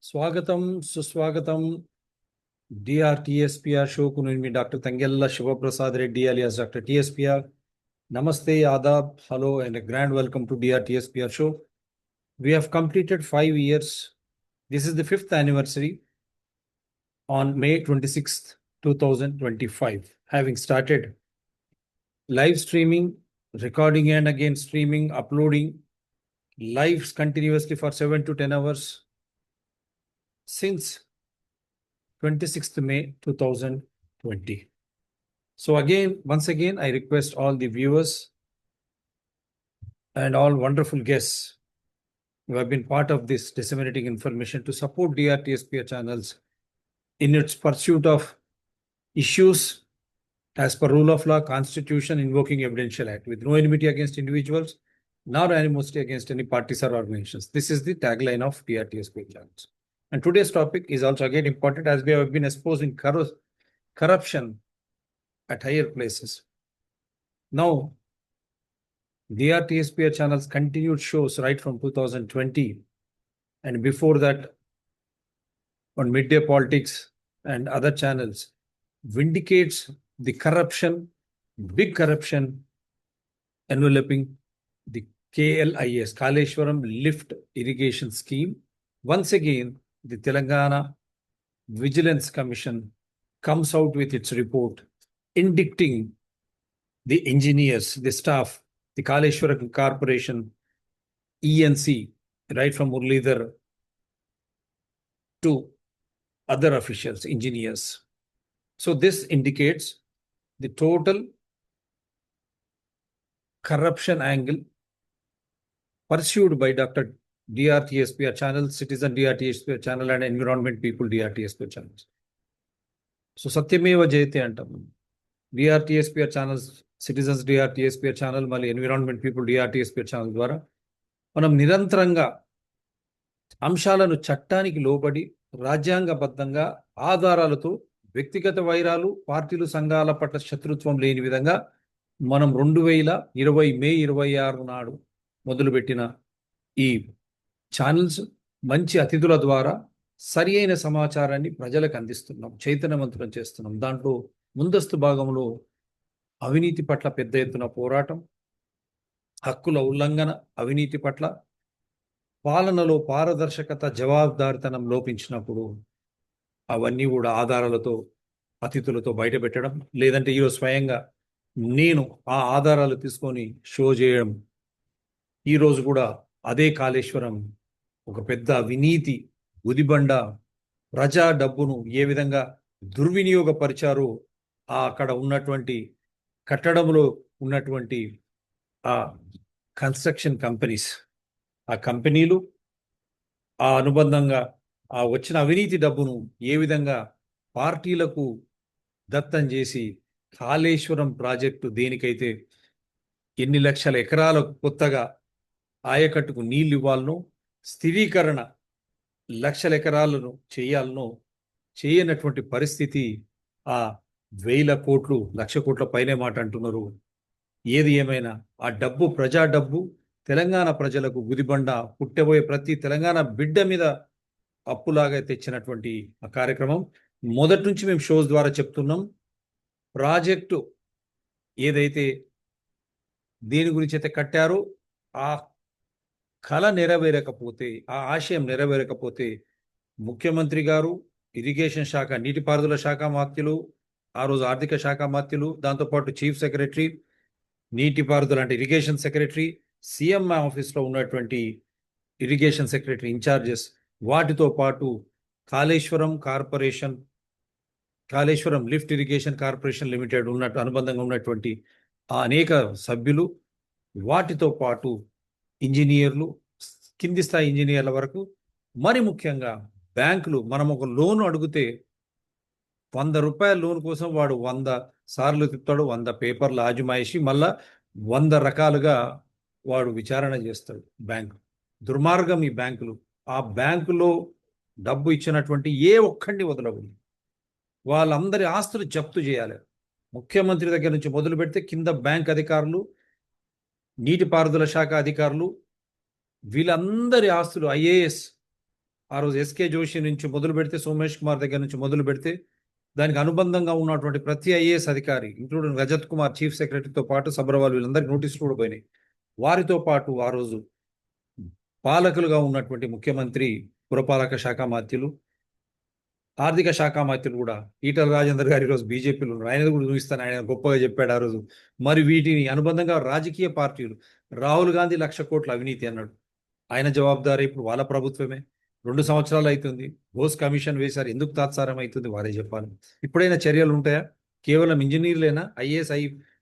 స్వాగతం సుస్వాగతం డిఆర్టీఎస్పిఆర్ షోకు నేను మీ doctor Thangella Sivaprasad Reddy alias doctor TSPR. నమస్తే, ఆదాబ్, hello and a grand welcome to DRTSPR show. We have completed 5 years. This is the 5th anniversary on May 26th, 2025. Having started live streaming, recording and again streaming, uploading lives continuously for 7 to 10 hours since 26th May 2020. So once again, I request all the viewers and all wonderful guests who have been part of this disseminating information to support DRTSPR channels in its pursuit of issues as per rule of law, constitution, invoking evidential act, with no enmity against individuals, nor animosity against any parties or organizations. This is the tagline of DRTSPR channels. And today's topic is also again important, as we have been exposing corruption at higher places. Now, DRTSPR channels continued shows right from 2020, and before that on Midday Politics and other channels vindicates the corruption, big corruption enveloping the KLIS, Kaleshwaram Lift Irrigation Scheme. Once again, the Telangana Vigilance Commission comes out with its report indicting the engineers, the staff, the Kaleshwaram Corporation, ENC, right from Muralidhar to other officials, engineers. So this indicates the total corruption angle pursued by Dr. DRTSPR channel, Citizen DRTSPR channel, and Environment People DRTSPR channels. So Satyameva Jayate antam. DRTSPR channels, Citizens DRTSPR channel, మళ్ళీ Environment People DRTSPR channel ద్వారా మనం నిరంతరంగా అంశాలను చట్టానికి లోబడి రాజ్యాంగబద్ధంగా ఆధారాలతో వ్యక్తిగత వైరాలు, పార్టీలు, సంఘాల పట్ల శత్రుత్వం లేని విధంగా మనం 2020 మే 26 నాడు మొదలుపెట్టిన ఈ ఛానల్స్ మంచి అతిథుల ద్వారా సరి అయిన సమాచారాన్ని ప్రజలకు అందిస్తున్నాం, చైతన్యవంతులం చేస్తున్నాం. దాంట్లో ముందస్తు భాగంలో అవినీతి పట్ల పెద్ద ఎత్తున పోరాటం, హక్కుల ఉల్లంఘన, అవినీతి పట్ల పాలనలో పారదర్శకత, జవాబుదారితనం లోపించినప్పుడు అవన్నీ కూడా ఆధారాలతో, అతిథులతో బయట పెట్టడం, లేదంటే ఈరోజు స్వయంగా నేను ఆ ఆధారాలు తీసుకొని షో చేయడం. ఈరోజు కూడా అదే కాళేశ్వరం ఒక పెద్ద అవినీతి ఉదిబండ, ప్రజా డబ్బును ఏ విధంగా దుర్వినియోగపరిచారో అక్కడ ఉన్నటువంటి కట్టడంలో ఉన్నటువంటి ఆ కన్స్ట్రక్షన్ కంపెనీస్, ఆ కంపెనీలు ఆ అనుబంధంగా ఆ వచ్చిన అవినీతి డబ్బును ఏ విధంగా పార్టీలకు దత్తం చేసి కాళేశ్వరం ప్రాజెక్టు దేనికైతే ఎన్ని లక్షల ఎకరాలకు కొత్తగా ఆయకట్టుకు నీళ్లు ఇవ్వాలనో, స్థిరీకరణ లక్షల ఎకరాలను చేయాలనో చేయనటువంటి పరిస్థితి, ఆ 1000 కోట్లు, 1,00,000 కోట్ల పైనే మాట అంటున్నారు. ఏది ఏమైనా ఆ డబ్బు ప్రజా డబ్బు తెలంగాణ ప్రజలకు గుదిబండ, పుట్టబోయే ప్రతి తెలంగాణ బిడ్డ మీద అప్పులాగా తెచ్చినటువంటి ఆ కార్యక్రమం. మొదటి నుంచి మేము షోస్ ద్వారా చెప్తున్నాం, ప్రాజెక్టు ఏదైతే దేని గురించి అయితే కట్టారో ఆ కళ నెరవేరకపోతే, ఆ ఆశయం నెరవేరకపోతే ముఖ్యమంత్రి గారు, ఇరిగేషన్ శాఖ, నీటిపారుదల శాఖ మాత్యులు, ఆ రోజు ఆర్థిక శాఖ మాత్యులు, దాంతోపాటు చీఫ్ సెక్రటరీ, నీటిపారుదల అంటే ఇరిగేషన్ సెక్రటరీ, సీఎం ఆఫీస్లో ఉన్నటువంటి ఇరిగేషన్ సెక్రటరీ ఇన్ఛార్జెస్, వాటితో పాటు Kaleshwaram corporation, Kaleshwaram lift irrigation corporation limited ఉన్నట్టు అనుబంధంగా ఉన్నటువంటి ఆ అనేక సభ్యులు, వాటితో పాటు ఇంజనీర్లు, కింది స్థాయి ఇంజనీర్ల వరకు, మరి ముఖ్యంగా బ్యాంకులు. మనం ఒక లోన్ అడిగితే 100 రూపాయల లోన్ కోసం వాడు 100 సార్లు తిప్పుతాడు, 100 పేపర్లు ఆజమాయిషి, మళ్ళా 100 రకాలుగా వాడు విచారణ చేస్తాడు. బ్యాంకు దుర్మార్గం ఈ బ్యాంకులు. ఆ బ్యాంకులో డబ్బు ఇచ్చినటువంటి ఏ ఒక్కడిని వదలకూడదు, వాళ్ళందరి ఆస్తులు జప్తు చేయాలి. ముఖ్యమంత్రి దగ్గర నుంచి మొదలు పెడితే కింద బ్యాంక్ అధికారులు, నీటిపారుదల శాఖ అధికారులు, వీళ్ళందరి ఆస్తులు, ఐఏఎస్ ఆ రోజు ఎస్కే జోషి నుంచి మొదలు పెడితే, సోమేష్ కుమార్ దగ్గర నుంచి మొదలు పెడితే, దానికి అనుబంధంగా ఉన్నటువంటి ప్రతి ఐఏఎస్ అధికారి, ఇంక్లూడింగ్ రజత్ కుమార్ చీఫ్ సెక్రటరీతో పాటు సబ్రవాల్, వీళ్ళందరికీ నోటీసులు కూడా పోయినాయి. వారితో పాటు ఆ రోజు పాలకులుగా ఉన్నటువంటి ముఖ్యమంత్రి, పురపాలక శాఖ మంత్రులు, ఆర్థిక శాఖ మంత్రులు కూడా, ఈటల రాజేందర్ గారు ఈరోజు బీజేపీలో ఉన్నారు. ఆయన కూడా చూపిస్తాను, ఆయన గొప్పగా చెప్పాడు ఆ రోజు. మరి వీటిని అనుబంధంగా రాజకీయ పార్టీలు, రాహుల్ గాంధీ 1,00,000 కోట్ల అవినీతి అన్నాడు. ఆయన జవాబుదారీ, ఇప్పుడు వాళ్ళ ప్రభుత్వమే. 2 సంవత్సరాలు అవుతుంది. బోస్ కమిషన్ వేశారు, ఎందుకు తాత్సారం అవుతుంది వారే చెప్పాలి. ఇప్పుడైనా చర్యలు ఉంటాయా? కేవలం ఇంజనీర్లేనా? ఐఏఎస్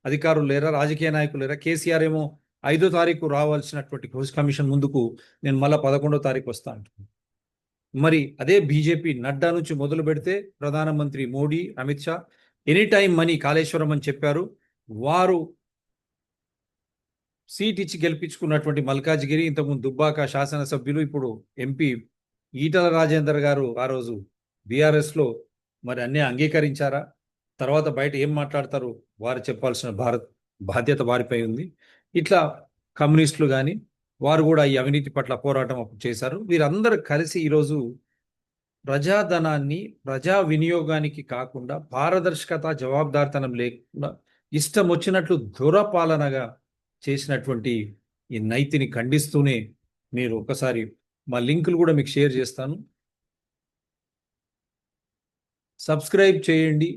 అధికారులు లేరా? రాజకీయ నాయకులు లేరా? కేసీఆర్ ఏమో 5వ తారీఖు రావాల్సినటువంటి బోస్ కమిషన్ ముందుకు నేను మళ్ళా 11వ తారీఖు వస్తా అంటున్నాను. మరి అదే బీజేపీ నడ్డా నుంచి మొదలు పెడితే ప్రధానమంత్రి Modi, Amit Shah any time money Kaleshwaram అని చెప్పారు. వారు సీట్ ఇచ్చి గెలిపించుకున్నటువంటి మల్కాజ్గిరి, ఇంతకుముందు దుబ్బాక శాసనసభ్యులు, ఇప్పుడు ఎంపీ ఈటల రాజేందర్ గారు ఆ రోజు బీఆర్ఎస్లో మరి అన్నీ అంగీకరించారా? తర్వాత బయట ఏం మాట్లాడతారు వారు చెప్పాల్సిన బాధ్యత వారిపై ఉంది. ఇట్లా కమ్యూనిస్టులు కానీ వారు కూడా ఈ అవినీతి పట్ల పోరాటం చేశారు. వీరందరూ కలిసి ఈరోజు ప్రజాధనాన్ని ప్రజా వినియోగానికి కాకుండా, పారదర్శకత, జవాబుదారితనం లేకుండా ఇష్టం వచ్చినట్లు దురపాలనగా చేసినటువంటి ఈ నైతిని ఖండిస్తూనే, మీరు ఒకసారి మా లింకులు కూడా మీకు షేర్ చేస్తాను, సబ్స్క్రైబ్ చేయండి,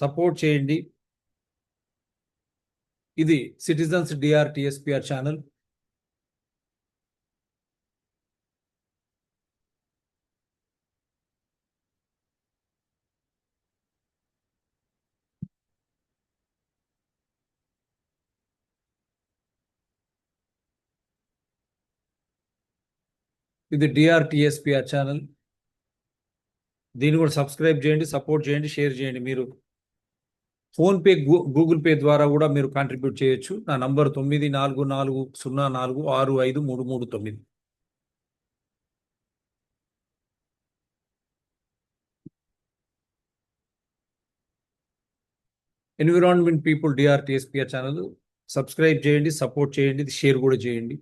సపోర్ట్ చేయండి. ఇది సిటిజన్స్ డిఆర్టీఎస్పిఆర్ ఛానల్. ఇది డిఆర్టీఎస్పిఆర్ ఛానల్. దీన్ని కూడా సబ్స్క్రైబ్ చేయండి, సపోర్ట్ చేయండి, షేర్ చేయండి. మీరు ఫోన్పే, గూగుల్ పే ద్వారా కూడా మీరు కాంట్రిబ్యూట్ చేయొచ్చు. నా number 9440465339. Environment people డిఆర్టీఎస్పిఆర్ channel subscribe చేయండి, సపోర్ట్ చేయండి, షేర్ కూడా చేయండి.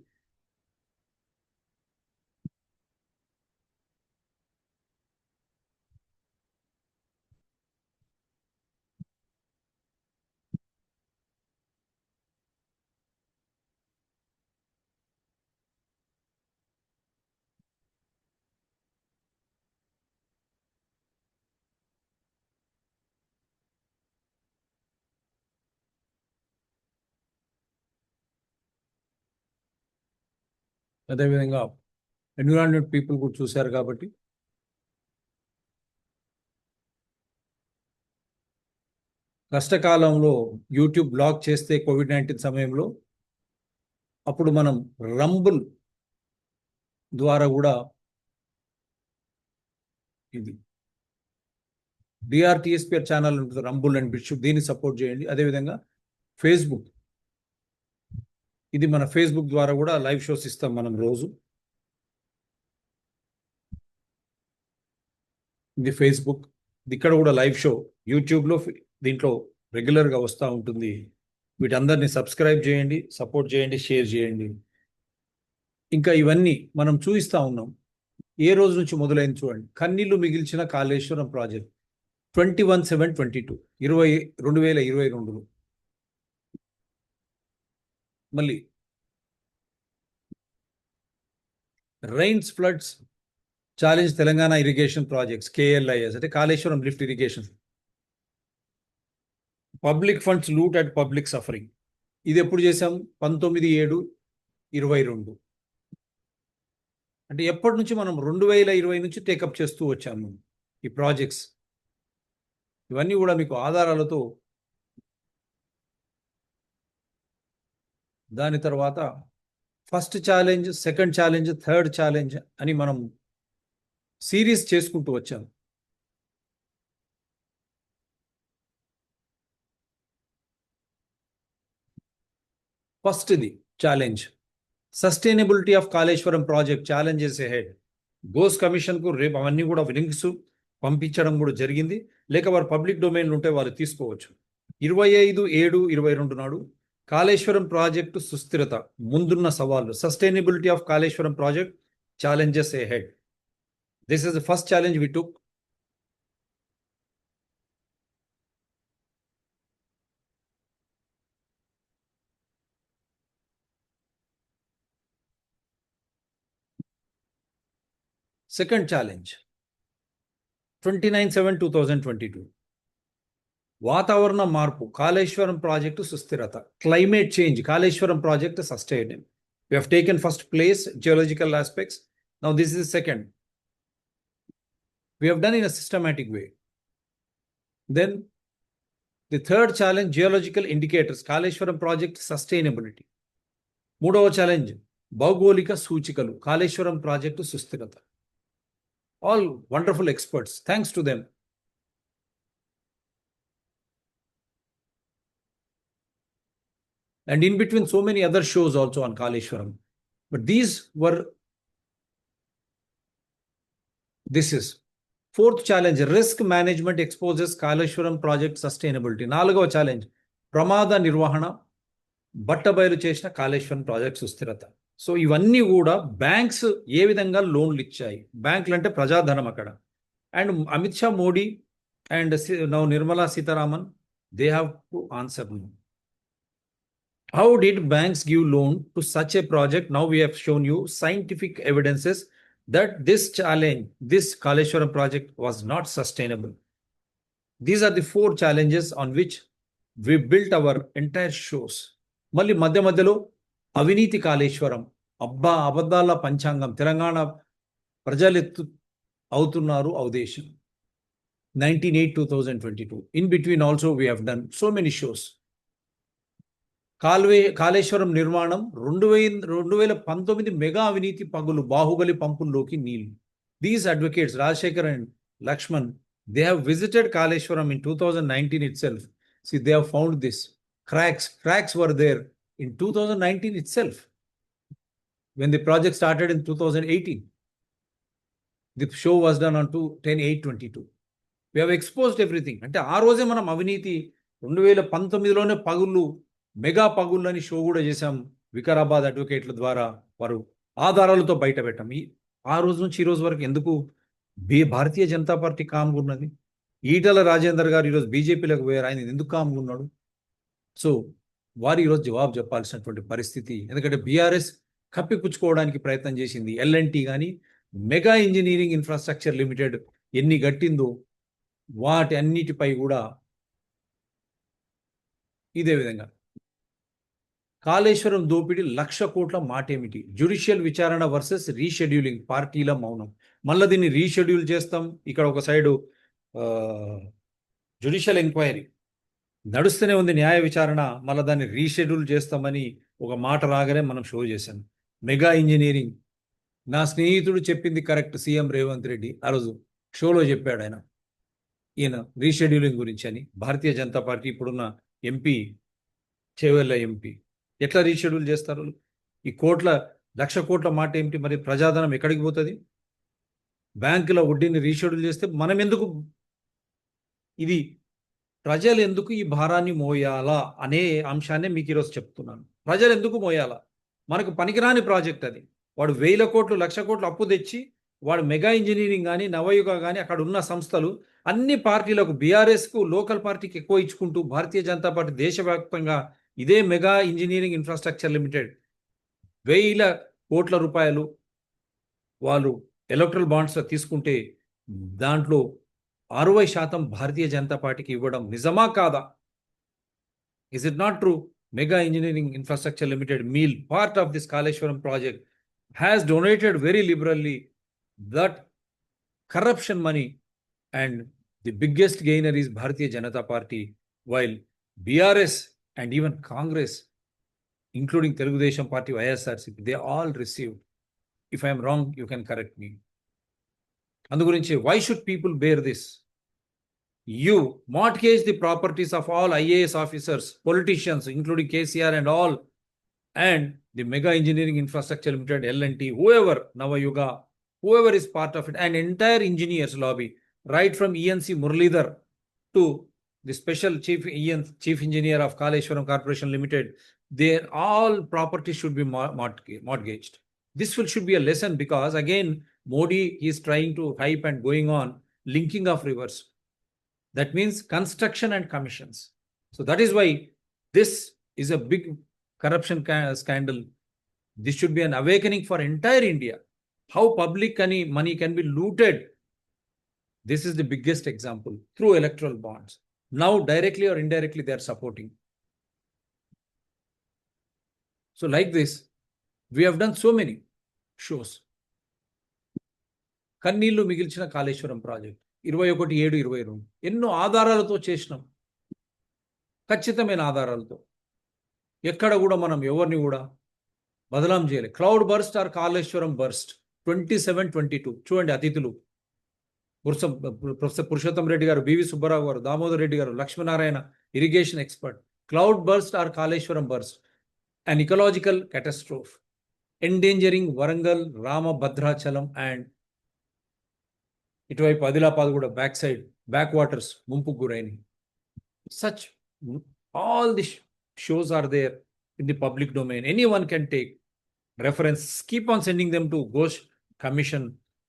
అదేవిధంగా ఎన్విరాన్మెంట్ పీపుల్ కూడా చూశారు కాబట్టి కష్టకాలంలో యూట్యూబ్ బ్లాక్ చేస్తే కోవిడ్-19 సమయంలో అప్పుడు మనం రంబుల్ ద్వారా కూడా ఇది డిఆర్టీఎస్పిఆర్ ఛానల్ ఉంటుంది, రంబుల్ అండ్ బిట్షూట్, దీన్ని సపోర్ట్ చేయండి. అదేవిధంగా ఫేస్బుక్, ఇది మన ఫేస్బుక్ ద్వారా కూడా లైవ్ షోస్ ఇస్తాం మనం రోజు. ఇది ఫేస్బుక్, ఇక్కడ కూడా లైవ్ షో యూట్యూబ్లో, దీంట్లో రెగ్యులర్గా వస్తూ ఉంటుంది. వీటందరినీ సబ్స్క్రైబ్ చేయండి, సపోర్ట్ చేయండి, షేర్ చేయండి. ఇంకా ఇవన్నీ మనం చూపిస్తూ ఉన్నాం. ఏ రోజు నుంచి మొదలైంది చూడండి. కన్నీళ్లు మిగిల్చిన కాళేశ్వరం ప్రాజెక్ట్ 21/7/22 2022లో. మళ్ళీ rains floods challenge Telangana irrigation projects, KLIS అంటే Kaleshwaram lift irrigation. Public funds loot at public suffering, ఇది ఎప్పుడు చేసాం? 19/7/22. అంటే ఎప్పటి నుంచి మనం 2020 నుంచి టేకప్ చేస్తూ వచ్చాము ఈ ప్రాజెక్ట్స్. ఇవన్నీ కూడా మీకు ఆధారాలతో. దాని తర్వాత first challenge, second challenge, third challenge అని మనం సిరీస్ చేసుకుంటూ వచ్చాం. ఫస్ట్ ఇది challenge, sustainability of Kaleshwaram project challenges ahead. Bose కమిషన్కు రేపు అవన్నీ కూడా లింక్స్ పంపించడం కూడా జరిగింది. లేక వారు పబ్లిక్ డొమైన్లు ఉంటే వాళ్ళు తీసుకోవచ్చు. 25/7/22 నాడు కాళేశ్వరం ప్రాజెక్టు సుస్థిరత ముందున్న సవాళ్లు. Sustainability of Kaleshwaram project challenges ahead. This is the first challenge we took. Second challenge, 29/7/2022. వాతావరణ మార్పు, కాళేశ్వరం ప్రాజెక్టు సుస్థిరత. Climate change, Kaleshwaram project sustainable. We have taken first place, geological aspects. Now this is the second. We have done in a systematic way. Then the third challenge, geological indicators, Kaleshwaram project sustainability. మూడవ challenge, భౌగోళిక సూచికలు, Kaleshwaram project సుస్థిరత. All wonderful experts. Thanks to them. And in between, so many other shows also on Kaleshwaram. But these were, this is fourth challenge, risk management exposes Kaleshwaram project sustainability. నాలుగవ challenge, ప్రమాద నిర్వహణ, బట్టబయలు చేసిన Kaleshwaram project సుస్థిరత. So ఇవన్నీ కూడా banks ఏ విధంగా లోన్లు ఇచ్చాయి, బ్యాంకులు అంటే ప్రజాధనం అక్కడ. And Amit Shah, Modi and now Nirmala Sitharaman, they have to answer. How did banks give loan to such a project? Now we have shown you scientific evidences that this challenge, this Kaleshwaram project was not sustainable. These are the four challenges on which we built our entire shows. మళ్ళీ మధ్య మధ్యలో అవినీతి కాళేశ్వరం, అబద్ధాల పంచాంగం, తెలంగాణ ప్రజలెత్తు అవుతున్నారు అవదేశం, 1908-2022. In between also we have done so many shows. Kaleshwaram నిర్మాణం 2019 mega అవినీతి పగులు, బాహుబలి పంపుల్లోకి నీళ్లు. These advocates Rajasekhar and Lakshman, they have visited Kaleshwaram in 2019 itself. See, they have found this cracks were there in 2019 itself when the project started in 2018. The show was done on 10/8/22. We have exposed everything. అంటే ఆ రోజే మనం అవినీతి 2019లోనే పగుళ్ళు, mega పగుళ్ళని show కూడా చేశాం. వికారాబాద్ అడ్వకేట్ల ద్వారా వారు ఆధారాలతో బయట పెట్టాం. ఆ రోజు నుంచి ఈ రోజు వరకు ఎందుకు భారతీయ జనతా పార్టీ కామ్గా ఉన్నది? ఈటల రాజేందర్ గారు ఈరోజు బీజేపీలోకి పోయారు, ఆయన ఎందుకు కామ్గా ఉన్నాడు? సో వారు ఈరోజు జవాబు చెప్పాల్సినటువంటి పరిస్థితి. ఎందుకంటే బీఆర్ఎస్ కప్పిపుచ్చుకోవడానికి ప్రయత్నం చేసింది. ఎల్ఎన్టీ కానీ మెగా ఇంజనీరింగ్ ఇన్ఫ్రాస్ట్రక్చర్ లిమిటెడ్ ఎన్ని గట్టిందో వాటి అన్నిటిపై కూడా ఇదే విధంగా. కాళేశ్వరం దోపిడీ 1,00,000 కోట్ల మాటేమిటి? జ్యుడిషియల్ విచారణ వర్సెస్ రీషెడ్యూలింగ్, పార్టీల మౌనం. మళ్ళీ దీన్ని రీషెడ్యూల్ చేస్తాం. ఇక్కడ ఒక సైడు జ్యుడిషియల్ ఎంక్వైరీ నడుస్తూనే ఉంది, న్యాయ విచారణ, మళ్ళీ దాన్ని రీషెడ్యూల్ చేస్తామని ఒక మాట రాగానే మనం షో చేశాం. మెగా ఇంజనీరింగ్, నా స్నేహితుడు చెప్పింది కరెక్ట్, సీఎం రేవంత్ రెడ్డి ఆ రోజు షోలో చెప్పాడు ఆయన, ఈయన రీషెడ్యూలింగ్ గురించి అని. భారతీయ జనతా పార్టీ ఇప్పుడున్న ఎంపీ, చేవెళ్ళ ఎంపీ, ఎట్లా రీషెడ్యూల్ చేస్తారు? ఈ 1,00,000 కోట్ల మాట ఏమిటి? మరి ప్రజాధనం ఎక్కడికి పోతుంది? బ్యాంకుల వడ్డీని రీషెడ్యూల్ చేస్తే మనం ఎందుకు, ఇది ప్రజలు ఎందుకు ఈ భారాన్ని మోయాలా అనే అంశాన్ని మీకు ఈరోజు చెప్తున్నాను. ప్రజలు ఎందుకు మోయాలా? మనకు పనికిరాని ప్రాజెక్ట్ అది. వాడు 1,000 కోట్లు 1,00,000 కోట్లు అప్పు తెచ్చి వాడు మెగా ఇంజనీరింగ్ కానీ నవయుగ కానీ అక్కడ ఉన్న సంస్థలు అన్ని పార్టీలకు, బీఆర్ఎస్కు లోకల్ పార్టీకి ఎక్కువ ఇచ్చుకుంటూ, భారతీయ జనతా పార్టీ దేశవ్యాప్తంగా ఇదే మెగా ఇంజనీరింగ్ ఇన్ఫ్రాస్ట్రక్చర్ లిమిటెడ్ 1,000 కోట్ల రూపాయలు వాళ్ళు ఎలక్ట్రల్ బాండ్స్ తీసుకుంటే దాంట్లో 60% భారతీయ జనతా పార్టీకి ఇవ్వడం నిజమా కాదా? Is it not true? Mega engineering infrastructure limited, meal, part of this Kaleshwaram project, has donated very liberally that corruption money, and the biggest gainer is Bharatiya Janata Party, while BRS and even Congress, including Telugu Desam Party, YSRCP, they all received. If I am wrong, you can correct me. Andu gurinchi, why should people bear this? You mortgage the properties of all IAS officers, politicians, including KCR and all, and the Mega Engineering Infrastructure Limited, L&T, whoever, Navayuga, whoever is part of it, and entire engineers lobby, right from ENC Muralidhar to the special chief engineer of Kaleshwaram Corporation Limited, their all property should be mortgaged. This should be a lesson, because again, Modi is trying to hype and going on linking of rivers. That means construction and commissions. So that is why this is a big corruption scandal. This should be an awakening for entire India. How public money can be looted. This is the biggest example through electoral bonds. Now, directly or indirectly, they are supporting. So like this, we have done so many shows. కన్నీళ్లు మిగిల్చిన Kaleshwaram project 21/7/22 ఎన్నో ఆధారాలతో చేసినాం, ఖచ్చితమైన ఆధారాలతో. ఎక్కడ కూడా మనం ఎవరిని కూడా బదలాం చేయలేదు. Cloud burst or Kaleshwaram burst 27-22. చూడండి, అతిథులు ప్రొఫెసర్ పురుషోత్తం రెడ్డి గారు, బివి సుబ్బారావు గారు, దామోదర్ రెడ్డి గారు, Lakshminarayana, irrigation expert. Cloud burst or Kaleshwaram burst, an ecological catastrophe endangering Warangal, Rama, Bhadrachalam and ఇటువైపు ఆదిలాబాద్ కూడా బ్యాక్ వాటర్స్ ముంపుకు గురైనవి. Such all the shows are there in the public domain. Anyone can take reference. Keep on sending them to Ghosh Commission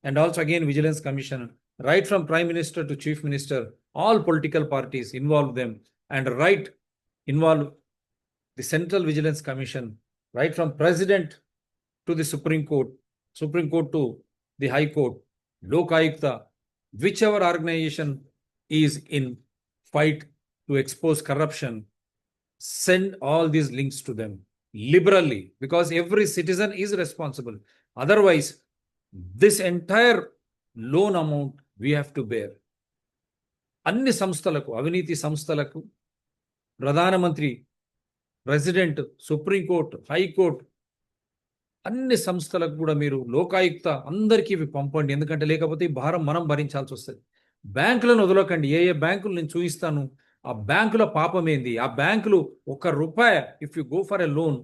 and also again Vigilance Commission. Right from Prime Minister to Chief Minister, all political parties involve them, and involve the Central Vigilance Commission, right from President to the Supreme Court to the High Court, Lok Ayukta, whichever organization is in fight to expose corruption, send all these links to them liberally, because every citizen is responsible. Otherwise, this entire loan amount we have to bear. అన్ని సంస్థలకు, అవినీతి సంస్థలకు, ప్రధానమంత్రి, president, supreme court, high court, అన్ని సంస్థలకు కూడా మీరు లోకాయుక్త అందరికీ ఇవి పంపండి. ఎందుకంటే లేకపోతే ఈ భారం మనం భరించాల్సి వస్తుంది. బ్యాంకులను వదలకండి. ఏ బ్యాంకులు నేను చూపిస్తాను. ఆ బ్యాంకుల పాపం ఏంది? ఆ బ్యాంకులు ₹1 if you go for a loan,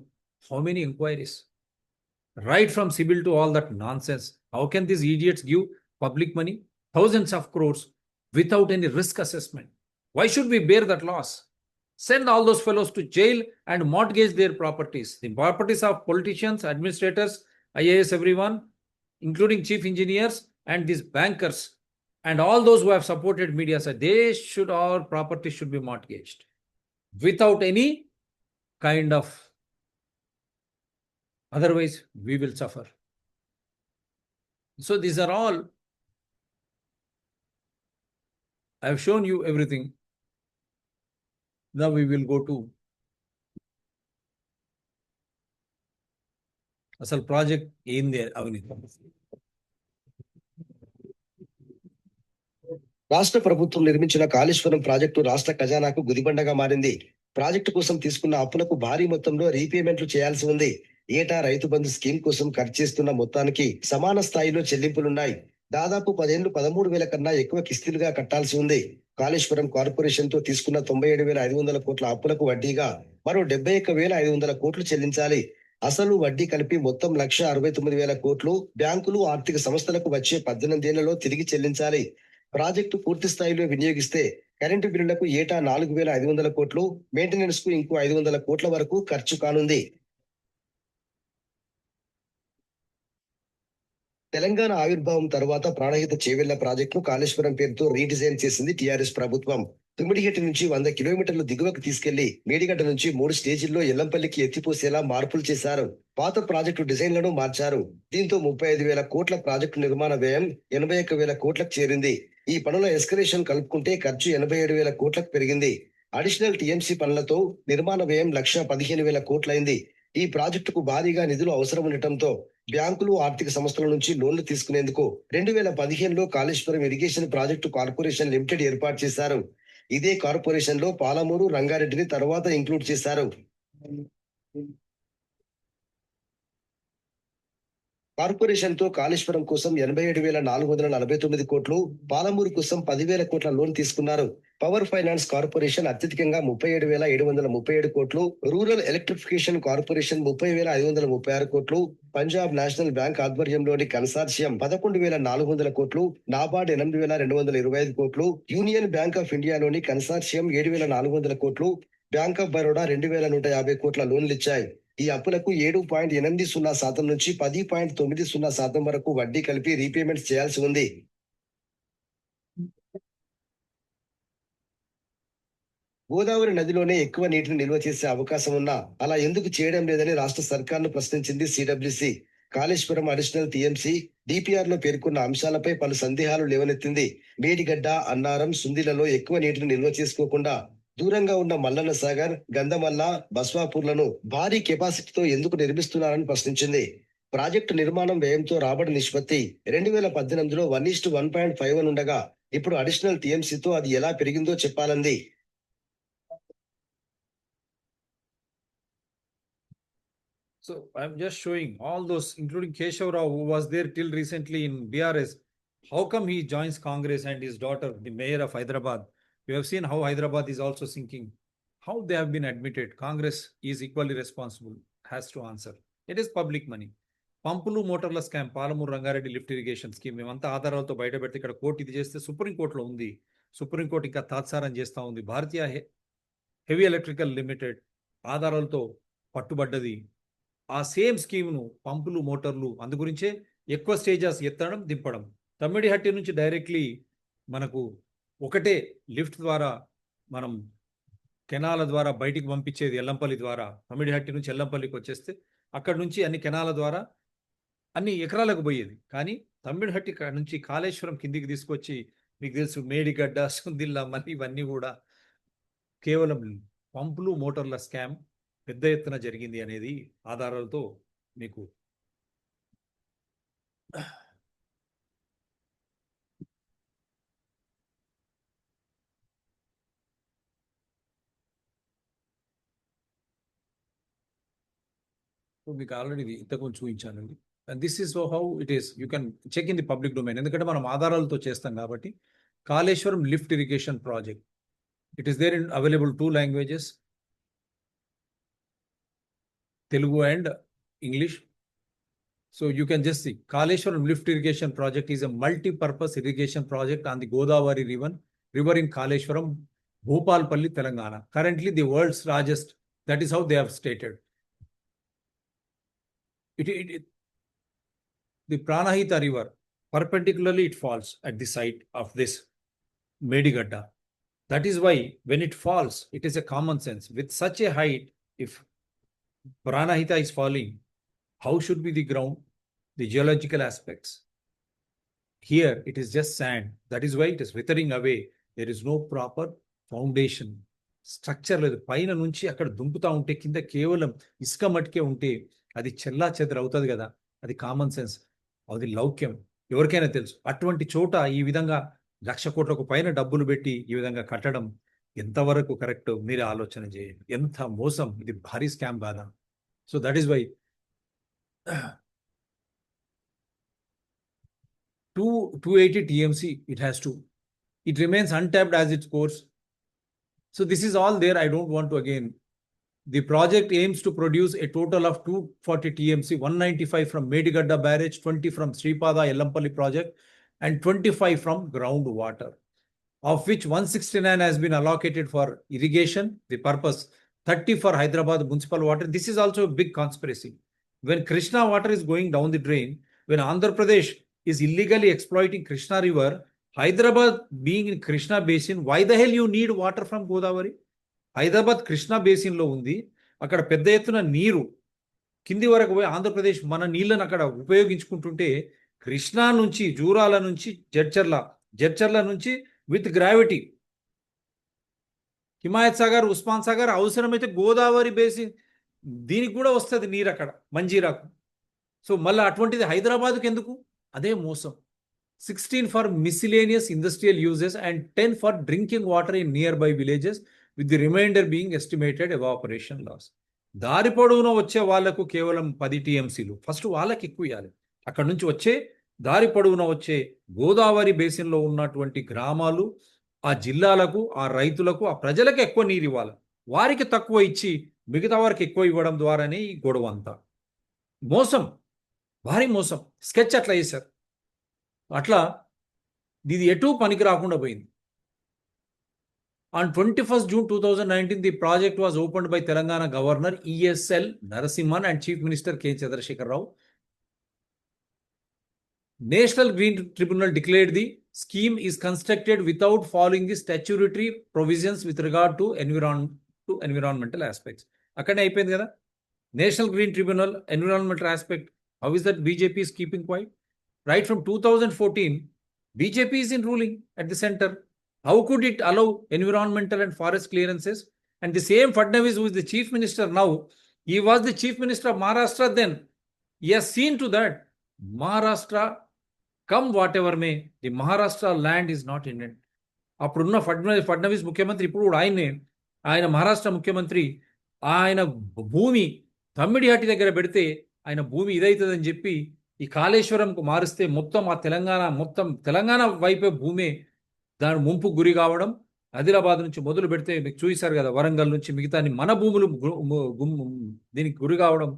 how many enquiries, right from CIBIL to all that non sense. How can these idiots give public money, thousands of crores, without any risk assessment? Why should we bear that loss? Send all those fellows to jail and mortgage their properties. The properties of politicians, administrators, IAS, everyone, including chief engineers and these bankers and all those who have supported media, said all properties should be mortgaged without any kind of, otherwise we will suffer. So these are all, I have shown you everything. Now we will go to అసలు project ఏంది అవినీతి. రాష్ట్ర ప్రభుత్వం నిర్మించిన Kaleshwaram project రాష్ట్ర ఖజానాకు గుదిబండగా మారింది. Project కోసం తీసుకున్న అప్పులకు భారీ మొత్తంలో రీపేమెంట్లు చేయాల్సి ఉంది. ఏటా రైతు బంధు స్కీమ్ కోసం ఖర్చు చేస్తున్న మొత్తానికి సమాన స్థాయిలో చెల్లింపులున్నాయి. దాదాపు 13,000 కన్నా ఎక్కువ కిస్తీలుగా కట్టాల్సి ఉంది. కాళేశ్వరం కార్పొరేషన్ తో తీసుకున్న 97,500 కోట్ల అప్పులకు వడ్డీగా మరో 71,500 కోట్లు చెల్లించాలి. అసలు వడ్డీ కలిపి మొత్తం 1,69,000 కోట్లు బ్యాంకులు, ఆర్థిక సంస్థలకు వచ్చే 18 ఏళ్లలో తిరిగి చెల్లించాలి. ప్రాజెక్టు పూర్తి స్థాయిలో వినియోగిస్తే కరెంటు బిల్లులకు ఏటా 4,500 కోట్లు, మెయింటెనెన్స్ కు ఇంకో 500 కోట్ల వరకు ఖర్చు కానుంది. తెలంగాణ ఆవిర్భావం తర్వాత ప్రాణహిత చేవెళ్ల ప్రాజెక్టును కాళేశ్వరం పేరుతో రీడిజైన్ చేసింది టీఆర్ఎస్ ప్రభుత్వం. తుమ్మిడిగట్టు నుంచి 100 కిలోమీటర్లు దిగువకు తీసుకెళ్లి మేడిగడ్డ నుంచి 3 స్టేజీల్లో ఎల్లంపల్లికి ఎత్తిపోసేలా మార్పులు చేశారు. పాత ప్రాజెక్టు డిజైన్లను మార్చారు. దీంతో 35,000 కోట్ల ప్రాజెక్టు నిర్మాణ వ్యయం 81,000 కోట్లకు చేరింది. ఈ పనుల ఎస్కలేషన్ కలుపుకుంటే ఖర్చు 87,000 కోట్లకు పెరిగింది. అడిషనల్ టీఎంసీ పనులతో నిర్మాణ వ్యయం 1,15,000 కోట్లయింది. ఈ ప్రాజెక్టుకు భారీగా నిధులు అవసరం ఉండటంతో బ్యాంకులు, ఆర్థిక సంస్థల నుంచి లోన్లు తీసుకునేందుకు 2015లో Kaleshwaram irrigation project corporation limited ఏర్పాటు చేశారు. ఇదే కార్పొరేషన్ లో పాలమూరు, రంగారెడ్డిని తర్వాత ఇంక్లూడ్ చేశారు. కార్పొరేషన్ తో కాళేశ్వరం కోసం 87,449 కోట్లు, పాలమూరు కోసం 10,000 కోట్ల లోన్ తీసుకున్నారు. పవర్ ఫైనాన్స్ కార్పొరేషన్ అత్యధికంగా 37,737 కోట్లు, రూరల్ ఎలక్ట్రిఫికేషన్ కార్పొరేషన్ 30,536 కోట్లు, పంజాబ్ నేషనల్ బ్యాంక్ ఆధ్వర్యంలోని కన్సార్షియం 11,400 కోట్లు, నాబార్డ్ 8,225 కోట్లు, యూనియన్ బ్యాంక్ ఆఫ్ ఇండియాలోని కన్సార్షియం 7,400 కోట్లు, బ్యాంక్ ఆఫ్ బరోడా 2,150 కోట్ల లోన్లు ఇచ్చాయి. ఈ అప్పులకు 7.80% నుంచి 10.90% వరకు వడ్డీ కలిపి రీపేమెంట్స్ చేయాల్సి ఉంది. గోదావరి నదిలోనే ఎక్కువ నీటిని నిల్వ చేసే అవకాశం ఉన్నా అలా ఎందుకు చేయడం లేదని రాష్ట్ర సర్కార్ను ప్రశ్నించింది CWC. Kaleshwaram additional TMC DPR లో పేర్కొన్న అంశాలపై పలు సందేహాలు లేవనెత్తింది. మేడిగడ్డ, అన్నారం, సుందిలలో ఎక్కువ నీటిని నిల్వ చేసుకోకుండా దూరంగా ఉన్న మల్లన్న సాగర్, గంధమల్ల, బస్వాపూర్లను భారీ కెపాసిటీతో ఎందుకు నిర్మిస్తున్నారని ప్రశ్నించింది. ప్రాజెక్టు నిర్మాణం వ్యయంతో రాబడి నిష్పత్తి 2018లో 1:1.51 ఉండగా ఇప్పుడు అడిషనల్ టీఎంసీతో అది ఎలా పెరిగిందో చెప్పాలంది. So I'm just showing all those, including Keshav Rao, who was there till recently in BRS. How come he joins Congress and his daughter, the mayor of Hyderabad? You have seen how Hyderabad is also sinking. How they have been admitted. Congress is equally responsible, has to answer. It is public money. పంపులు మోటార్ల scam, Palamuru Rangareddy lift irrigation scheme, మేమంతా ఆధారాలతో బయట పెడితే ఇక్కడ court ఇది చేస్తే సుప్రీంకోర్టులో ఉంది. సుప్రీంకోర్టు ఇంకా తాత్సారం చేస్తూ ఉంది. భారతీయ హెవీ ఎలక్ట్రికల్ లిమిటెడ్ ఆధారాలతో పట్టుబడ్డది. ఆ సేమ్ స్కీమ్ను పంపులు మోటార్లు అందు గురించే ఎక్కువ స్టేజెస్ ఎత్తడం దింపడం. తమ్మిడిహట్టి నుంచి డైరెక్ట్లీ మనకు ఒకటే లిఫ్ట్ ద్వారా మనం కెనాల ద్వారా బయటికి పంపించేది ఎల్లంపల్లి ద్వారా. తమ్మిడిహట్టి నుంచి ఎల్లంపల్లికి వచ్చేస్తే అక్కడ నుంచి అన్ని కెనాల ద్వారా అన్ని ఎకరాలకు పోయేది. కానీ తమ్మిడిహట్టి నుంచి కాళేశ్వరం కిందికి తీసుకొచ్చి మీకు తెలుసు మేడిగడ్డ, సుందిల్లా, మళ్ళీ ఇవన్నీ కూడా కేవలం పంపులు మోటార్ల స్కామ్ పెద్ద ఎత్తున జరిగింది అనేది ఆధారాలతో మీకు మీకు ఆల్రెడీ ఇంతకుముందు చూపించానండి. And this is how it is. You can check in the public domain. ఎందుకంటే మనం ఆధారాలతో చేస్తాం కాబట్టి. Kaleshwaram lift irrigation project, it is there in available 2 languages, Telugu and English. So you can just see Kaleshwaram lift irrigation project is a multi-purpose irrigation project on the Godavari river in Kaleshwaram, Bhopalpalli, Telangana. Currently the world's largest. That is how they have stated. The Pranahita river, perpendicularly it falls at the site of this Medigadda. That is why when it falls, it is a common sense. With such a height, if Pranahita is falling, how should be the ground, the geological aspects? Here it is just sand. That is why it is withering away. There is no proper foundation. Structure లేదు. పైన నుంచి అక్కడ దుంపుతా ఉంటే కింద కేవలం ఇసుక మట్టికే ఉంటే అది చెల్లా చెదర అవుతుంది కదా. అది కామన్ సెన్స్, అది లౌక్యం, ఎవరికైనా తెలుసు. అటువంటి చోట ఈ విధంగా 1,00,000 కోట్లకు పైన డబ్బులు పెట్టి ఈ విధంగా కట్టడం ఎంతవరకు కరెక్ట్ మీరే ఆలోచన చేయండి. ఎంత మోసం ఇది, భారీ స్కామ్ కాదా? So that is why 280 TMC it remains untapped as its course. So this is all there. I don't want to again. The project aims to produce a total of 240 TMC, 195 from Medigadda barrage, 20 from Sripada Yellampalli project, and 25 from groundwater, of which 169 has been allocated for irrigation, the purpose, 30 for Hyderabad municipal water. This is also a big conspiracy. When Krishna water is going down the drain, when Andhra Pradesh is illegally exploiting Krishna river, Hyderabad being in Krishna basin, why the hell you need water from Godavari? Hyderabad Krishna basin లో ఉంది. అక్కడ పెద్ద ఎత్తున నీరు కింది వరకు పోయి ఆంధ్రప్రదేశ్ మన నీళ్ళను అక్కడ ఉపయోగించుకుంటుంటే కృష్ణా నుంచి, జూరాల నుంచి, జడ్చర్ల నుంచి విత్ గ్రావిటీ హిమాయత్ సాగర్, ఉస్మాన్ సాగర్, అవసరమైతే గోదావరి బేసిన్ దీనికి కూడా వస్తుంది నీరు అక్కడ మంజీరాకు. సో మళ్ళీ అటువంటిది హైదరాబాద్కు ఎందుకు? అదే మోసం. 16 for miscellaneous industrial uses and 10 for drinking water in nearby villages, with the remainder being estimated evaporation loss. దారి పొడవున వచ్చే వాళ్లకు కేవలం 10 TMCలు. ఫస్ట్ వాళ్ళకి ఎక్కువ ఇవ్వాలి. అక్కడ నుంచి వచ్చే దారి పొడవున వచ్చే గోదావరి బేసిన్లో ఉన్నటువంటి గ్రామాలు, ఆ జిల్లాలకు, ఆ రైతులకు, ఆ ప్రజలకు ఎక్కువ నీరు ఇవ్వాలి. వారికి తక్కువ ఇచ్చి మిగతా వారికి ఎక్కువ ఇవ్వడం ద్వారానే ఈ గొడవ అంతా. మోసం, భారీ మోసం. స్కెచ్ అట్లా చేశారు. అట్లా ఇది ఎటు పనికి రాకుండా పోయింది. On 21st June 2019, the project was opened by Telangana Governor ESL Narasimhan and Chief Minister K. Chandrasekhar Rao. National Green Tribunal declared the scheme is constructed without following the statutory provisions with regard to environmental aspects. Akkane అయిపోయింది కదా. National Green Tribunal, environmental aspect. How is that BJP is keeping quiet? Right from 2014, BJP is in ruling at the center. How could it allow environmental and forest clearances? And the same Fadnavis, who is the chief minister now, he was the chief minister of Maharashtra then. He has seen to that. Maharashtra, come whatever may, the Maharashtra land is not in it. అప్పుడున్న ఫడ్నవీస్ ముఖ్యమంత్రి ఇప్పుడు కూడా ఆయన మహారాష్ట్ర ముఖ్యమంత్రి ఆయన భూమి తమ్మిడిహట్టి దగ్గర పెడితే ఆయన భూమి ఇదవుతుందని చెప్పి ఈ కాళేశ్వరంకు మారిస్తే మొత్తం తెలంగాణ వైపే భూమి దాని ముంపు గురి కావడం. ఆదిలాబాద్ నుంచి మొదలు పెడితే మీకు చూశారు కదా, వరంగల్ నుంచి మిగతా మన భూములు దీనికి గురి కావడం.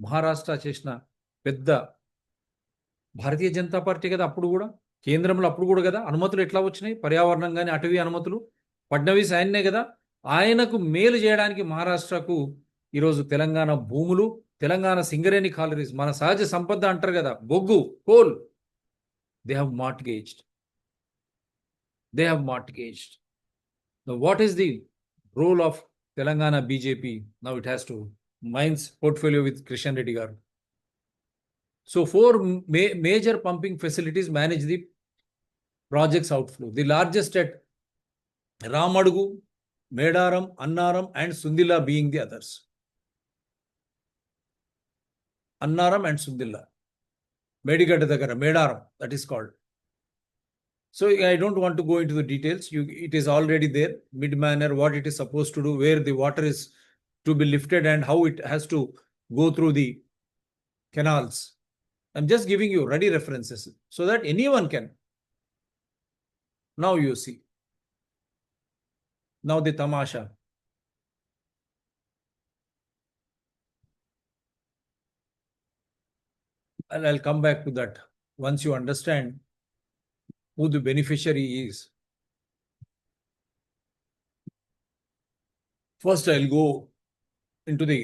మహారాష్ట్ర చేసిన పెద్ద భారతీయ జనతా పార్టీ కదా అప్పుడు కూడా, కేంద్రంలో అప్పుడు కూడా కదా అనుమతులు ఎట్లా వచ్చినాయి, పర్యావరణం కానీ అటవీ అనుమతులు ఫడ్నవీస్ ఆయన్నే కదా. ఆయనకు మేలు చేయడానికి మహారాష్ట్రకు ఈరోజు తెలంగాణ భూములు, తెలంగాణ సింగరేణి కాలరీస్, మన సహజ సంపద అంటారు కదా, బొగ్గు, coal, they have mortgaged. Now, what is the role of Telangana BJP? Now it has to mines portfolio with Krishan Reddy garu. So 4 major pumping facilities manage the project's outflow. The largest at Ramadugu, Medaram, Annaram and Sundilla being the others. Annaram and Sundilla. Medigada Dagara, Medaram, that is called. So I don't want to go into the details. It is already there, mid-manner, what it is supposed to do, where the water is to be lifted and how it has to go through the canals. I'm just giving you ready references so that anyone can. Now you see. Now the tamasha. And I'll come back to that once you understand who the beneficiary is. First, I'll go into the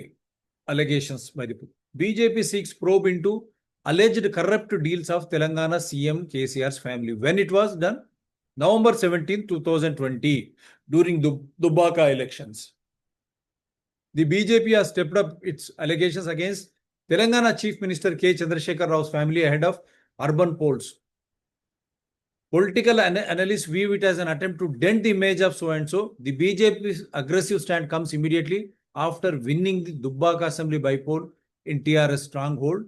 allegations by the BJP seeks probe into alleged corrupt deals of Telangana CM KCR's family. When it was done? November 17, 2020, during the Dubbaka elections. The BJP has stepped up its allegations against Telangana Chief Minister K. Chandrasekhar Rao's family ahead of urban polls. Political analysts view it as an attempt to dent the image of so-and-so. The BJP's aggressive stand comes immediately after winning the Dubbaka assembly by poll in TRS stronghold.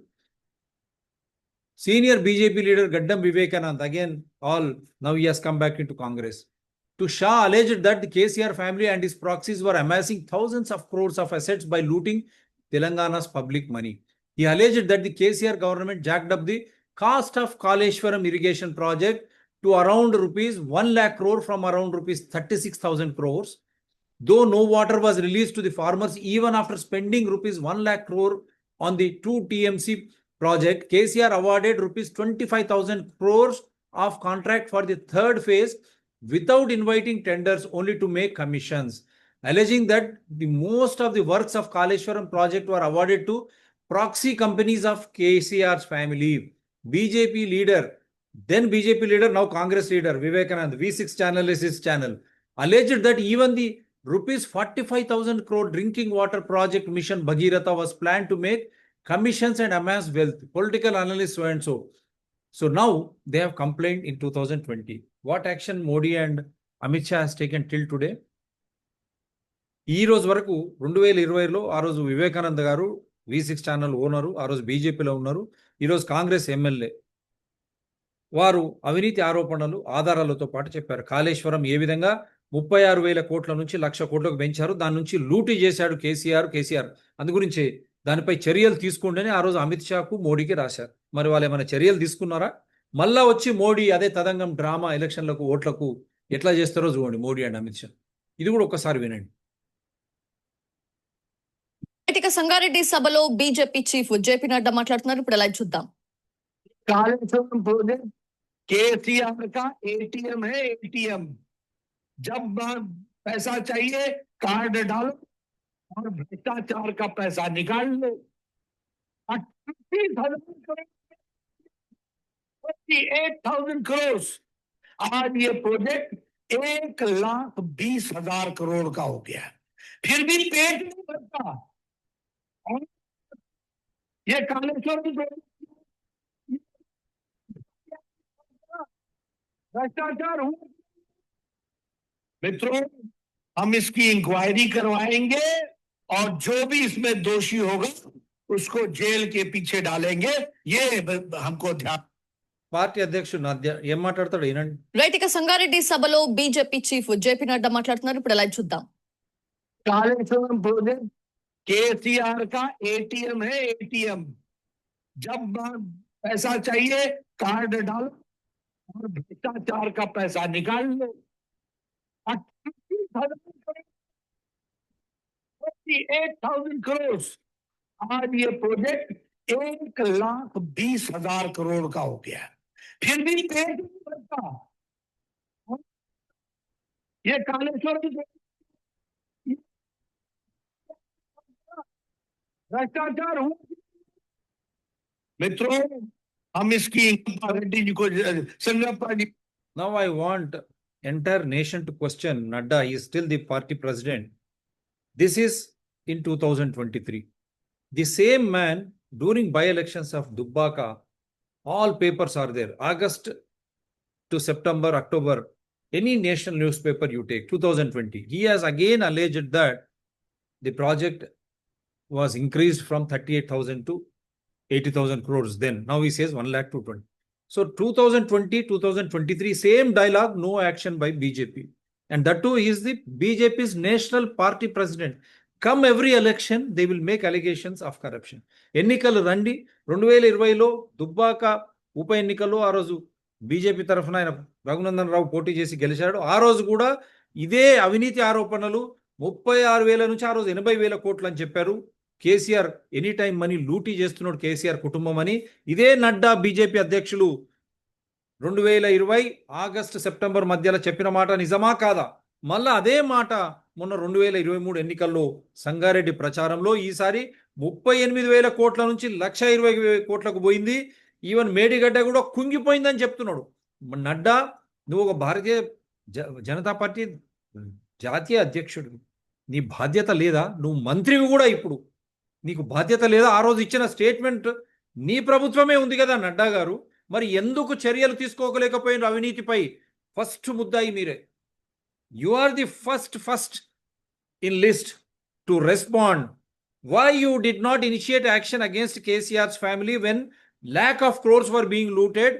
Senior BJP leader Gaddam Vivekanand, again, now he has come back into Congress. To Shah alleged that the KCR family and his proxies were amassing thousands of crores of assets by looting Telangana's public money. He alleged that the KCR government jacked up the cost of Kaleshwaram irrigation project to around rupees 1 lakh crore from around rupees 36,000 crores. Though no water was released to the farmers even after spending rupees 1 lakh crore on the 2 TMC project, KCR awarded rupees 25,000 crores of contract for the third phase without inviting tenders, only to make commissions, alleging that the most of the works of Kaleshwaram project were awarded to proxy companies of KCR's family. Then BJP leader, now Congress leader, Vivekanand, V6 channel is his channel, alleged that even the rupees 45,000 crore drinking water project mission Bhagiratha was planned to make commissions and amass wealth. Political analysts so and so. So now they have complained in 2020. What action Modi and Amit Shah has taken till today? ఈ రోజు వరకు 2020లో ఆ రోజు వివేకానంద గారు V6 channel owner, ఆ రోజు బీజేపీలో ఉన్నారు, ఈరోజు కాంగ్రెస్ ఎమ్మెల్యే. వారు అవినీతి ఆరోపణలు ఆధారాలతో పాటు చెప్పారు. కాళేశ్వరం ఏ విధంగా 36,000 కోట్ల నుంచి 1,00,000 కోట్లకు పెంచారు, దాని నుంచి లూటీ చేశాడు కేసీఆర్. అందు గురించి దానిపై చర్యలు తీసుకోండి అని ఆ రోజు అమిత్ షాకు మోడీకి రాశారు. మరి వాళ్ళు ఏమైనా చర్యలు తీసుకున్నారా? మళ్ళా వచ్చి మోడీ అదే తదంగం డ్రామా ఎలక్షన్లకు ఓట్లకు ఎట్లా చేస్తారో చూడండి మోడీ అండ్ అమిత్ షా. ఇది కూడా ఒక్కసారి వినండి. సంగారెడ్డి సభలో బీజేపీ చీఫ్ జేపీ నడ్డా మాట్లాడుతున్నారు. ఇప్పుడు లైవ్ చూద్దాం. कालेश्वरम प्रोजेक्ट केसीआर का एटीएम है, एटीएम जब पैसा चाहिए कार्ड डालो और भ्रष्टाचार का पैसा निकाल लो। 38,000 करोड़ आज ये प्रोजेक्ट 1,20,000 करोड़ का हो गया, फिर भी पेट नहीं भरता। और ये कालेश्वरम भ्रष्टाचार हुआ। मित्रों, हम इसकी इंक्वायरी करवाएंगे और जो भी इसमें दोषी होगा उसको जेल के पीछे डालेंगे, ये हमको ध्यान। పార్టీ అధ్యక్షుడు నడ్డా ఏం మాట్లాడతాడు వినండి. రైట్, ఇక సంగారెడ్డి సభలో బీజేపీ చీఫ్ జేపీ నడ్డా మాట్లాడుతున్నారు. ఇప్పుడు లైవ్ చూద్దాం. कालेश्वरम प्रोजेक्ट केसीआर का एटीएम है, एटीएम। जब पैसा चाहिए कार्ड डालो और भ्रष्टाचार का पैसा निकाल लो। 38,000 करोड़ आज ये प्रोजेक्ट 1,20,000 करोड़ का हो गया, फिर भी पेट नहीं भरता। ये कालेश्वरम भ्रष्टाचार हुआ। मित्रों, हम इसकी रेड्डी जी को संगप्पा जी। Now I want entire nation to question Nadda. He is still the party president. This is in 2023. The same man during by-elections of Dubbaka, all papers are there. August to September, October, any national newspaper you take, 2020. He has again alleged that the project was increased from 38,000 to 80,000 crores then. Now he says 1 lakh to 20. So 2020, 2023, same dialogue, no action by BJP. And that too is the BJP's national party president. Come every election, they will make allegations of corruption. ఎన్నికలు రండి 2020లో దుబ్బాక ఉప ఎన్నికల్లో ఆ రోజు BJP తరఫున ఆయన రఘునందన్ రావు పోటీ చేసి గెలిచాడు. ఆ రోజు కూడా ఇదే అవినీతి ఆరోపణలు 36,000 నుంచి ఆ రోజు 80,000 కోట్లు అని చెప్పారు. కేసీఆర్ ఎనీ టైం మనీ లూటీ చేస్తున్నాడు కేసీఆర్ కుటుంబం అని. ఇదే నడ్డా బీజేపీ అధ్యక్షులు 2020 ఆగస్టు సెప్టెంబర్ మధ్యలో చెప్పిన మాట నిజమా కాదా? మళ్ళా అదే మాట మొన్న 2023 ఎన్నికల్లో సంగారెడ్డి ప్రచారంలో ఈసారి 38,000 కోట్ల నుంచి 1,20,000 కోట్లకు పోయింది. ఈవెన్ మేడిగడ్డ కూడా కుంగిపోయిందని చెప్తున్నాడు. నడ్డా, నువ్వు ఒక భారతీయ జనతా పార్టీ జాతీయ అధ్యక్షుడు, నీ బాధ్యత లేదా? నువ్వు మంత్రివి కూడా, ఇప్పుడు నీకు బాధ్యత లేదా? ఆ రోజు ఇచ్చిన స్టేట్మెంట్ నీ ప్రభుత్వమే ఉంది కదా నడ్డా గారు, మరి ఎందుకు చర్యలు తీసుకోలేకపోయిన అవినీతిపై? ఫస్ట్ ముద్దాయి మీరే. You are the first in list to respond. Why you did not initiate action against KCR's family when lakh of crores were being looted,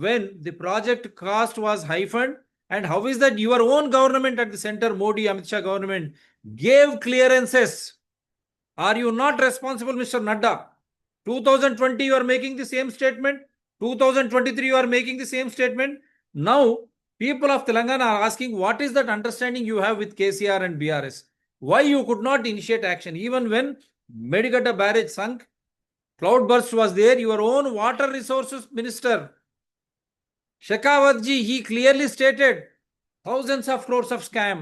when the project cost was hyphened? And how is that your own government at the center, Modi, Amit Shah government, gave clearances? Are you not responsible, Mr. Nadda? 2020 you are making the same statement, 2023 you are making the same statement. Now people of Telangana are asking, what is that understanding you have with KCR and BRS? Why you could not initiate action? Even when Medigadda barrage sunk, cloudburst was there, your own water resources minister Shekhawat ji, he clearly stated thousands of crores of scam.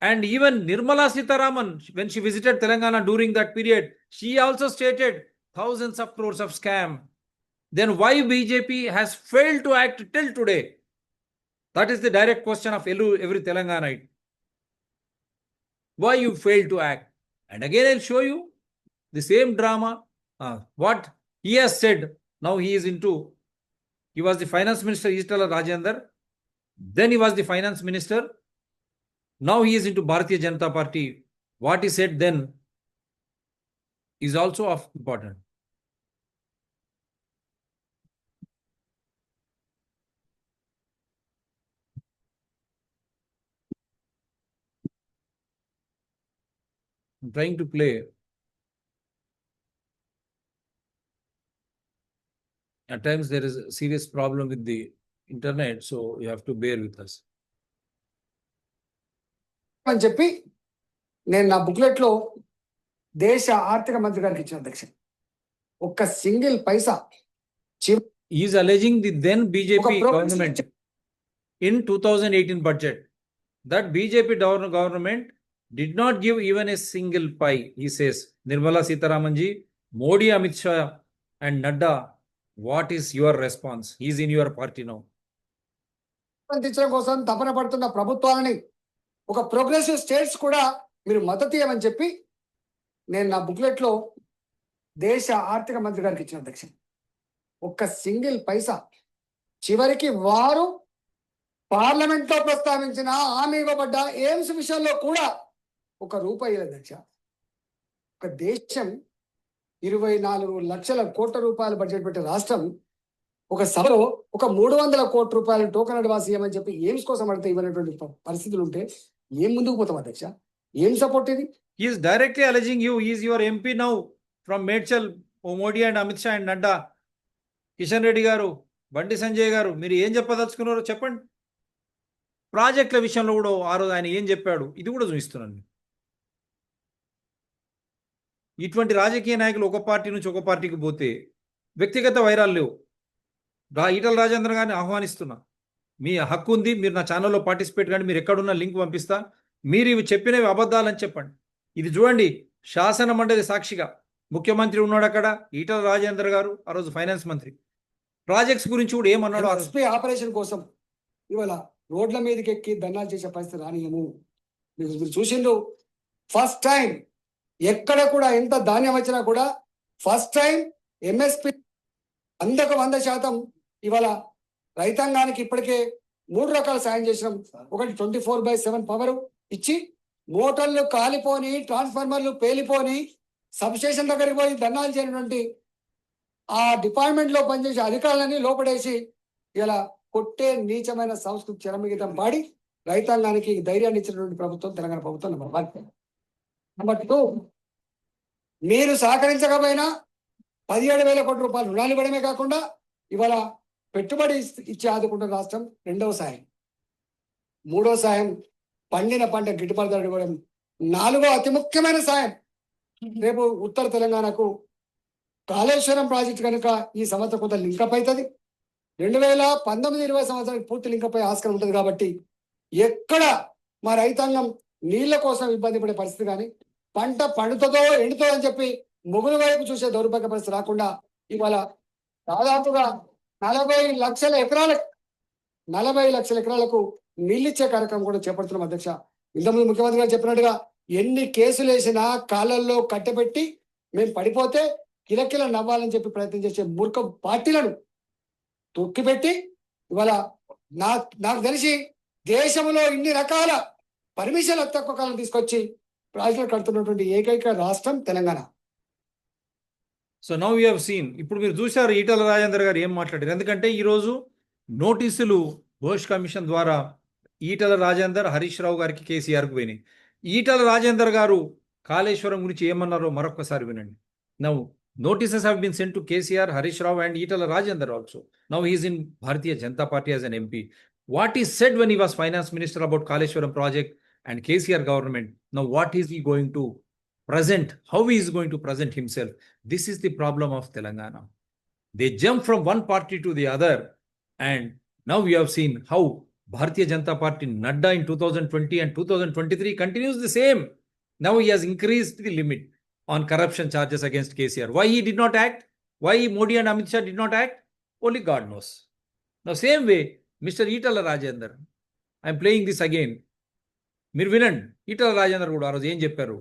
And even Nirmala Sitharaman, when she visited Telangana during that period, she also stated thousands of crores of scam. Then why BJP has failed to act till today? That is the direct question of every Telanganite. Why you failed to act? And again I'll show you the same drama. What he has said. Now he is into, he was the finance minister, Eastala Rajendra. Then he was the finance minister. Now he is into Bharatiya Janata Party. What he said then is also of important. I'm trying to play. At times there is a serious problem with the internet, so you have to bear with us. అని చెప్పి నేను నా booklet లో దేశ ఆర్థిక మంత్రి గారికి ఇచ్చిన అధ్యక్ష, ఒక్క single Paisa He is alleging the then BJP ఒక government in 2018 budget. that BJP government did not give even a single pie. He says, Nirmala Sitharaman ji, Modi, Amit Shah and Nadda, what is your response? He is in your party now. అందించడం కోసం తపన పడుతున్న ప్రభుత్వాలని ఒక progressive states కూడా మీరు మద్దతు ఇవ్వమని చెప్పి నేను నా బుక్లెట్ లో దేశ ఆర్థిక మంత్రి గారికి ఇచ్చిన అధ్యక్ష. ఒక్క సింగిల్ పైసా చివరికి వారు పార్లమెంట్ లో ప్రస్తావించిన హామీ ఇవ్వబడ్డ ఎయిమ్స్ విషయంలో కూడా ఒక రూపాయి లేదు అధ్యక్ష. ఒక దేశం 24 లక్షల కోట్ల రూపాయల బడ్జెట్ పెట్టే రాష్ట్రం ఒక సభలో ఒక 300 కోట్ల రూపాయలు టోకెన్ అడ్వాన్స్ ఇవ్వమని చెప్పి ఎయిమ్స్ కోసం అడితే ఇవ్వనటువంటి పరిస్థితులు ఉంటే ఏం ముందుకు పోతాం అధ్యక్ష? ఏం సపోర్ట్ ఇది? He is directly alleging you. He is your MP now from Medchal, Modi and Amit Shah and Nadda. Kishan Reddy గారు, బండి సంజయ్ గారు, మీరు ఏం చెప్పదలుచుకున్నారో చెప్పండి. ప్రాజెక్టుల విషయంలో కూడా ఆ రోజు ఆయన ఏం చెప్పాడు ఇది కూడా చూపిస్తున్నాను. ఇటువంటి రాజకీయ నాయకులు ఒక పార్టీ నుంచి ఒక పార్టీకి పోతే వ్యక్తిగత వైరాలు లేవు. ఈటల రాజేంద్ర గారిని ఆహ్వానిస్తున్నా, మీ హక్కు ఉంది, మీరు నా ఛానల్లో పార్టిసిపేట్ కానీ, మీరు ఎక్కడున్న లింక్ పంపిస్తా, మీరు ఇవి చెప్పినవి అబద్ధాలని చెప్పండి. ఇది చూడండి, శాసన మండలి సాక్షిగా ముఖ్యమంత్రి ఉన్నాడు అక్కడ, ఈటల రాజేంద్ర గారు ఆ రోజు ఫైనాన్స్ మంత్రి, ప్రాజెక్ట్స్ గురించి కూడా ఏమన్నాడు. ఎస్పీ ఆపరేషన్ కోసం ఇవాళ రోడ్ల మీదకి ఎక్కి ధర్నాలు చేసే పరిస్థితి రానియము. మీరు చూసిండు, ఫస్ట్ టైం ఎక్కడ కూడా ఎంత ధాన్యం వచ్చినా కూడా ఫస్ట్ టైం ఎంఎస్పి 100% ఇవాళ రైతాంగానికి ఇప్పటికే 3 రకాల సాయం చేసినాం. ఒకటి 24/7 పవర్ ఇచ్చి, మోటార్లు కాలిపోని, ట్రాన్స్ఫార్మర్లు పేలిపోని, సబ్స్టేషన్ దగ్గరికి పోయి ధర్నాలు చేయనటువంటి ఆ డిపార్ట్మెంట్ లో పనిచేసే అధికారులని లోపడేసి ఇలా కొట్టే నీచమైన సంస్కృతి చరమగీతం పాడి రైతాంగానికి ధైర్యాన్ని ఇచ్చినటువంటి ప్రభుత్వం తెలంగాణ ప్రభుత్వం నెంబర్ 1. నెంబర్ 2, మీరు సహకరించకపోయినా 17,000 కోట్ల రూపాయలు రుణాలు ఇవ్వడమే కాకుండా ఇవాళ పెట్టుబడి ఇచ్చి ఆదుకుంటున్న రాష్ట్రం. 2వ సాయం. 3వ సాయం పండిన పంట గిట్టుబాటు ధర ఇవ్వడం. 4వ అతి ముఖ్యమైన సాయం, రేపు ఉత్తర తెలంగాణకు కాళేశ్వరం ప్రాజెక్టు కనుక ఈ సంవత్సరం కొంత లింకప్ అవుతుంది. 2019-20 సంవత్సరానికి పూర్తి లింకప్ అయ్యే ఆస్కారం ఉంటుంది. కాబట్టి ఎక్కడ మా రైతాంగం నీళ్ల కోసం ఇబ్బంది పడే పరిస్థితి కానీ, పంట పండుతుందో ఎండుతో అని చెప్పి మొగుల వైపు చూసే దౌర్భాగ్య పరిస్థితి రాకుండా ఇవాళ దాదాపుగా 40 లక్షల ఎకరాలకు నీళ్ళిచ్చే కార్యక్రమం కూడా చేపడుతున్నాం అధ్యక్ష. ఇంతకుముందు ముఖ్యమంత్రి గారు చెప్పినట్టుగా ఎన్ని కేసులు వేసినా కాళ్ళల్లో కట్టెపెట్టి మేము పడిపోతే కిలకిల నవ్వాలని చెప్పి ప్రయత్నం చేసే మూర్ఖ పార్టీలను తొక్కిపెట్టి ఇవాళ నాకు తెలిసి దేశంలో ఇన్ని రకాల పర్మిషన్ల తక్కువ కాలం తీసుకొచ్చి ప్రాజెక్టులు కడుతున్నటువంటి ఏకైక రాష్ట్రం Telangana. So now you have seen, ఇప్పుడు మీరు చూశారు ఈటల రాజేందర్ గారు ఏం మాట్లాడారు. ఎందుకంటే ఈరోజు నోటీసులు ఘోష్ కమిషన్ ద్వారా ఈటల రాజేందర్, హరీష్ రావు గారికి, కేసీఆర్కు పోయినాయి. ఈటల రాజేందర్ గారు కాళేశ్వరం గురించి ఏమన్నారో మరొకసారి వినండి. Now notices have been sent to KCR, Harish Rao and Itala Rajendra also. Now he is in Bharatiya Janata Party as an MP. What he said when he was finance minister about Kaleshwaram project and KCR government, now what is he going to present? How he is going to present himself? This is the problem of Telangana. They jump from one party to the other, and now we have seen how Bharatiya Janata Party Nadda in 2020 and 2023 continues the same. Now he has increased the limit on corruption charges against KCR. Why he did not act? Why Modi and Amit Shah did not act? Only God knows. Now same way, Mr. Itala Rajendra, I am playing this again. మీరు వినండి, ఈటల రాజేందర్ కూడా ఆ రోజు ఏం చెప్పారు.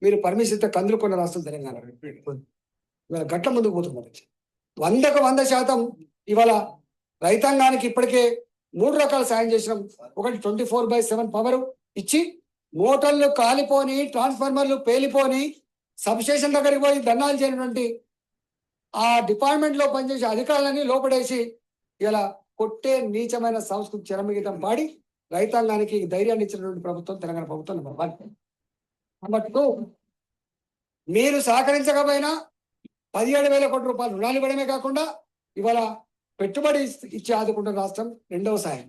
మీరు permission కందులు కొన్న రాష్ట్రం తెలంగాణ ఇవాళ గట్ల ముందుకు పోతున్నారు. 100% ఇవాళ రైతాంగానికి ఇప్పటికే 3 రకాల సాయం చేసినాం. ఒకటి 24/7 పవర్ ఇచ్చి, మోటార్లు కాలిపోని, ట్రాన్స్ఫార్మర్లు పేలిపోని, సబ్స్టేషన్ దగ్గరికి పోయి ధర్నాలు చేయనటువంటి ఆ డిపార్ట్మెంట్ లో పనిచేసే అధికారులని లోపడేసి ఇలా కొట్టే నీచమైన సంస్కృతి చరమగీతం పాడి రైతాంగానికి ధైర్యాన్ని ఇచ్చినటువంటి ప్రభుత్వం తెలంగాణ ప్రభుత్వం నెంబర్ 1. నెంబర్ 2, మీరు సహకరించకపోయినా 17,000 కోట్ల రూపాయలు రుణాలు ఇవ్వడమే కాకుండా ఇవాళ పెట్టుబడి ఇచ్చి ఆదుకుంటున్న రాష్ట్రం. 2వ సాయం.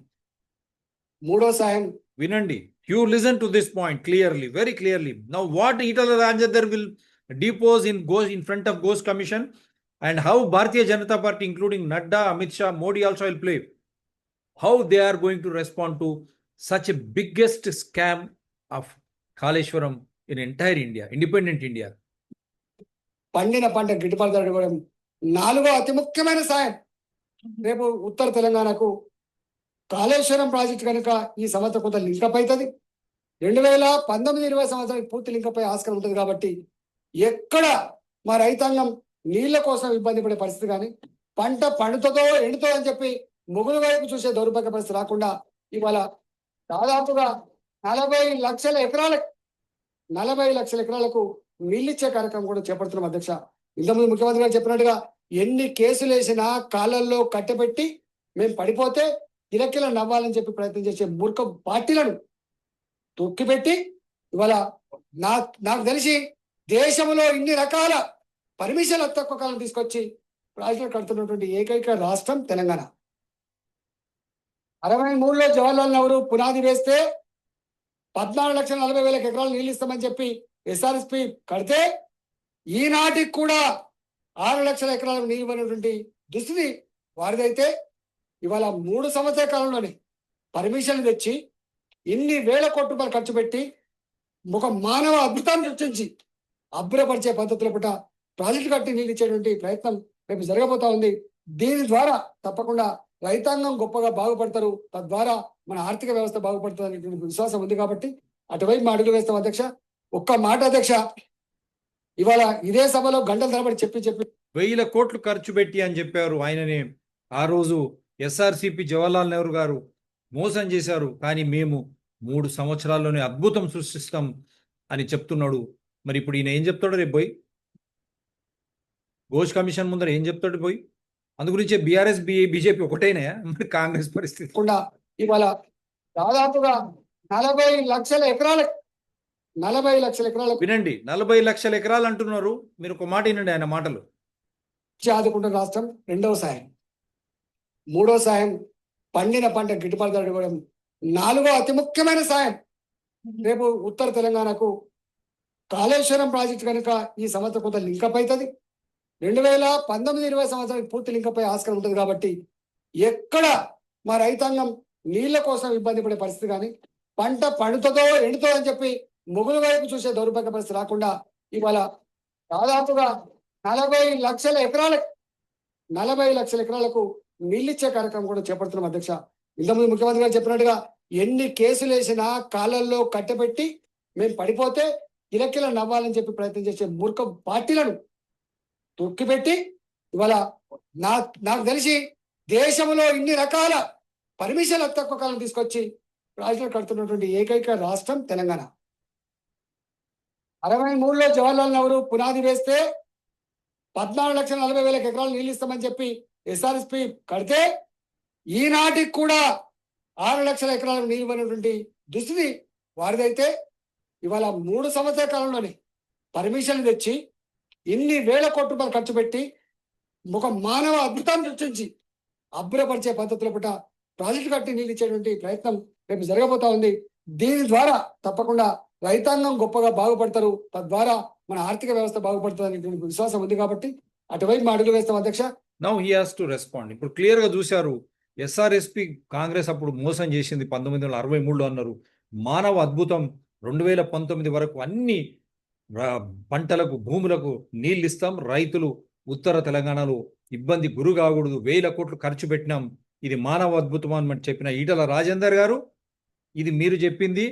3వ సాయం వినండి. You listen to this point clearly, very clearly. Now what Itala Rajendra will depose in front of Ghosh Commission, and how Bharatiya Janata Party including Nadda, Amit Shah, Modi also will play. How they are going to respond to such a biggest scam of Kaleshwaram in entire India, independent India. పండిన పంట గిట్టుబాటు ధర ఇవ్వడం నాలుగో అతి ముఖ్యమైన సాయం. రేపు ఉత్తర తెలంగాణకు కాళేశ్వరం ప్రాజెక్టు కనుక ఈ సంవత్సరం కొంత లింకప్ అవుతుంది. 2019-20 సంవత్సరానికి పూర్తి లింకప్ అయ్యే ఆస్కారం ఉంటుంది. కాబట్టి ఎక్కడ మా రైతాంగం నీళ్ల కోసం ఇబ్బంది పడే పరిస్థితి కానీ, పంట పండుతుందో ఎండుతో అని చెప్పి ముగులు వైపు చూసే దౌర్భాగ్య పరిస్థితి రాకుండా ఇవాళ దాదాపుగా 40 లక్షల ఎకరాలకు నీళ్ళిచ్చే కార్యక్రమం కూడా చేపడుతున్నాం అధ్యక్ష. ఇంతకుముందు ముఖ్యమంత్రి గారు చెప్పినట్టుగా ఎన్ని కేసులు వేసినా కాళ్ళల్లో కట్టెపెట్టి మేము పడిపోతే కిలకిల నవ్వాలని చెప్పి ప్రయత్నం చేసే మూర్ఖ పార్టీలను తొక్కిపెట్టి ఇవాళ నాకు తెలిసి దేశంలో ఇన్ని రకాల పర్మిషన్లు తక్కువ కాలం తీసుకొచ్చి ప్రాజెక్టులు కడుతున్నటువంటి ఏకైక రాష్ట్రం తెలంగాణ. 63లో జవహర్లాల్ నెహ్రూ పునాది వేస్తే 14,40,000 ఎకరాలు నీళ్ళు ఇస్తామని చెప్పి ఎస్ఆర్ఎస్పి కడితే ఈనాటికి కూడా 6 లక్షల ఎకరాలకు నీళ్ళు ఇవ్వనటువంటి దుస్థితి వారిదైతే ఇవాళ 3 సంవత్సరాల కాలంలోనే పర్మిషన్లు తెచ్చి ఇన్ని వేల కోట్ల రూపాయలు ఖర్చు పెట్టి ఒక మానవ అద్భుతాన్ని సృష్టించి అబ్బురపరిచే పద్ధతుల పట్ల ప్రాజెక్టు కట్టి నీళ్ళు ఇచ్చేటువంటి ప్రయత్నం రేపు జరగబోతా ఉంది. దీని ద్వారా తప్పకుండా రైతాంగం గొప్పగా బాగుపడతారు, తద్వారా మన ఆర్థిక వ్యవస్థ బాగుపడుతుంది అనేటువంటి విశ్వాసం ఉంది. కాబట్టి అటువైపు మా అడుగులు వేస్తాం అధ్యక్ష. ఒక్క మాట అధ్యక్ష, ఇవాళ ఇదే సభలో గంటల తరబడి చెప్పి 1,000 కోట్లు ఖర్చు పెట్టి అని చెప్పారు ఆయననే. ఆ రోజు ఎస్ఆర్సిపి జవహర్లాల్ నెహ్రూ గారు మోసం చేశారు. కానీ మేము 3 సంవత్సరాల్లోనే అద్భుతం సృష్టిస్తాం అని చెప్తున్నాడు. మరి ఇప్పుడు ఈయన ఏం చెప్తాడు రేపు పోయి? ఘోష్ కమిషన్ ముందర ఏం చెప్తాడు పోయి? అందు గురించే బీఆర్ఎస్ బీజేపీ ఒకటేనా? మరి కాంగ్రెస్ పరిస్థితి ఇవాళ దాదాపుగా 40 లక్షల ఎకరాలకు వినండి, 40 లక్షల ఎకరాలు అంటున్నారు. మీరు ఒక మాట వినండి ఆయన మాటలు. ఆదుకుంటున్న రాష్ట్రం రెండవ సాయం. మూడో సాయం పండిన పంట గిట్టుబాటు ధర ఇవ్వడం నాలుగో అతి ముఖ్యమైన సాయం. రేపు ఉత్తర తెలంగాణకు కాళేశ్వరం ప్రాజెక్టు కనుక ఈ సంవత్సరం కొంత లింకప్ అవుతుంది. 2019-20 సంవత్సరానికి పూర్తి లింకప్ అయ్యే ఆస్కారం ఉంటుంది. కాబట్టి ఎక్కడ మా రైతాంగం నీళ్ల కోసం ఇబ్బంది పడే పరిస్థితి కానీ, పంట పండుతుందో ఎండుతో అని చెప్పి ముగులు వైపు చూసే దౌర్భాగ్య పరిస్థితి రాకుండా ఇవాళ దాదాపుగా 40 లక్షల ఎకరాలకు నీళ్ళిచ్చే కార్యక్రమం కూడా చేపడుతున్నాం అధ్యక్ష. ఇంతకుముందు ముఖ్యమంత్రి గారు చెప్పినట్టుగా ఎన్ని కేసులు వేసినా కాళ్ళల్లో కట్టెపెట్టి మేము పడిపోతే కిలకిల నవ్వాలని చెప్పి ప్రయత్నం చేసే మూర్ఖ పార్టీలను తొక్కిపెట్టి ఇవాళ నాకు తెలిసి దేశంలో ఇన్ని రకాల పర్మిషన్లు తక్కువ కాలం తీసుకొచ్చి ప్రాజెక్టులు కడుతున్నటువంటి ఏకైక రాష్ట్రం తెలంగాణ. 63లో జవహర్లాల్ నెహ్రూ పునాది వేస్తే 14,40,000 ఎకరాలు నీళ్ళు ఇస్తామని చెప్పి ఎస్ఆర్ఎస్పి కడితే ఈనాటికి కూడా 6 లక్షల ఎకరాలకు నీళ్ళు ఇవ్వనటువంటి దుస్థితి వారిదైతే ఇవాళ 3 సంవత్సరాల కాలంలోనే పర్మిషన్లు తెచ్చి ఇన్ని వేల కోట్ల రూపాయలు ఖర్చు పెట్టి ఒక మానవ అద్భుతాన్ని సృష్టించి అబ్బురపరిచే పద్ధతుల పట్ల ప్రాజెక్టు కట్టి నీళ్ళు ఇచ్చేటువంటి ప్రయత్నం రేపు జరగబోతా ఉంది. దీని ద్వారా తప్పకుండా రైతాంగం గొప్పగా బాగుపడతారు, తద్వారా మన ఆర్థిక వ్యవస్థ బాగుపడుతుంది అనేటువంటి విశ్వాసం ఉంది. కాబట్టి అటువైపు మా అడుగులు వేస్తాం అధ్యక్ష. Now he has to respond. ఇప్పుడు క్లియర్ గా చూశారు, ఎస్ఆర్ఎస్పి కాంగ్రెస్ అప్పుడు మోసం చేసింది 1963లో అన్నారు. మానవ అద్భుతం 2019 వరకు అన్ని పంటలకు భూములకు నీళ్ళు ఇస్తాం, రైతులు ఉత్తర తెలంగాణలో ఇబ్బంది గురి కాకూడదు, 1000 కోట్లు ఖర్చు పెట్టినాం, ఇది మానవ అద్భుతం అని చెప్పిన ఈటల రాజేందర్ గారు, ఇది మీరు చెప్పింది